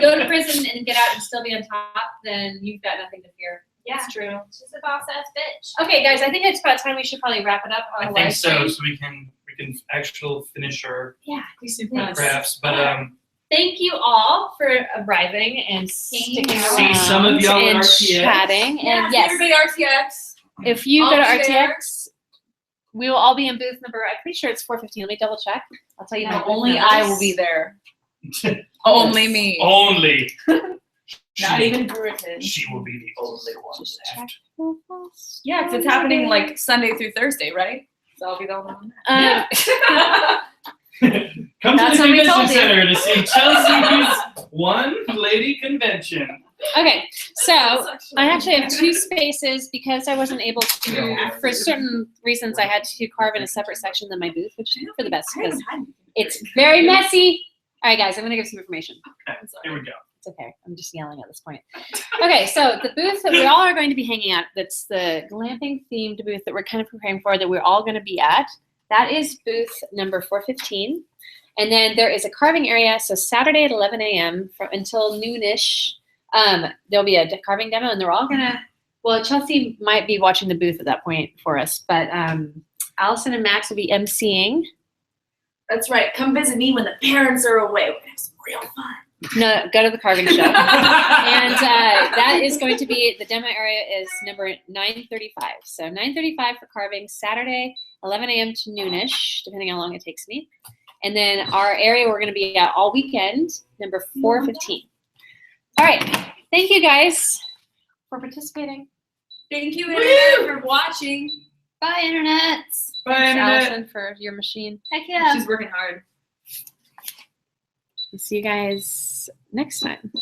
go to prison and get out and still be on top, then you've got nothing to fear. Yeah. It's true. She's a boss ass bitch. Okay, guys, I think it's about time we should probably wrap it up on I the think live so. stream. So we can actually finish our Yeah, do some crafts. But thank you all for arriving and sticking you. around See some of y'all at and RTX. chatting. Yeah, And yes, everybody RTX. if you go to I'll be there. RTX, we will all be in booth number, I'm pretty sure it's 415. Let me double check. I'll tell you my No, booth only numbers. I will be there. Only me. Only. Not even Britain. She will be the only one left. Yeah, because it's happening like Sunday through Thursday, right? So I'll be the only one. Come That's to what the we told convention you. center to see Chelsea's one lady convention. Okay, so I actually have 2 spaces because I wasn't able to, for certain reasons, I had to carve in a separate section than my booth, which is for the best because it's very messy. All right, guys, I'm gonna give some information. Here we go. It's okay. I'm just yelling at this point. Okay, so the booth that we all are going to be hanging at, that's the glamping themed booth that we're kind of preparing for, that we're all going to be at, that is booth number 415. And then there is a carving area. So Saturday at 11 a.m. until noonish, there'll be a carving demo, and they're all going to, well, Chelsea might be watching the booth at that point for us, but Allison and Max will be emceeing. That's right. Come visit me when the parents are away. We're gonna have some real fun. No, go to the carving show. And that is going to be, the demo area is number 935. So 935 for carving, Saturday, 11 a.m. to noonish, depending on how long it takes me. And then our area we're going to be at all weekend, number 415. All right. Thank you guys for participating. Thank you, Internet, for watching. Bye, Internet. Bye, Thanks, Internet. Allison, for your machine. Heck yeah. She's working hard. See you guys next time.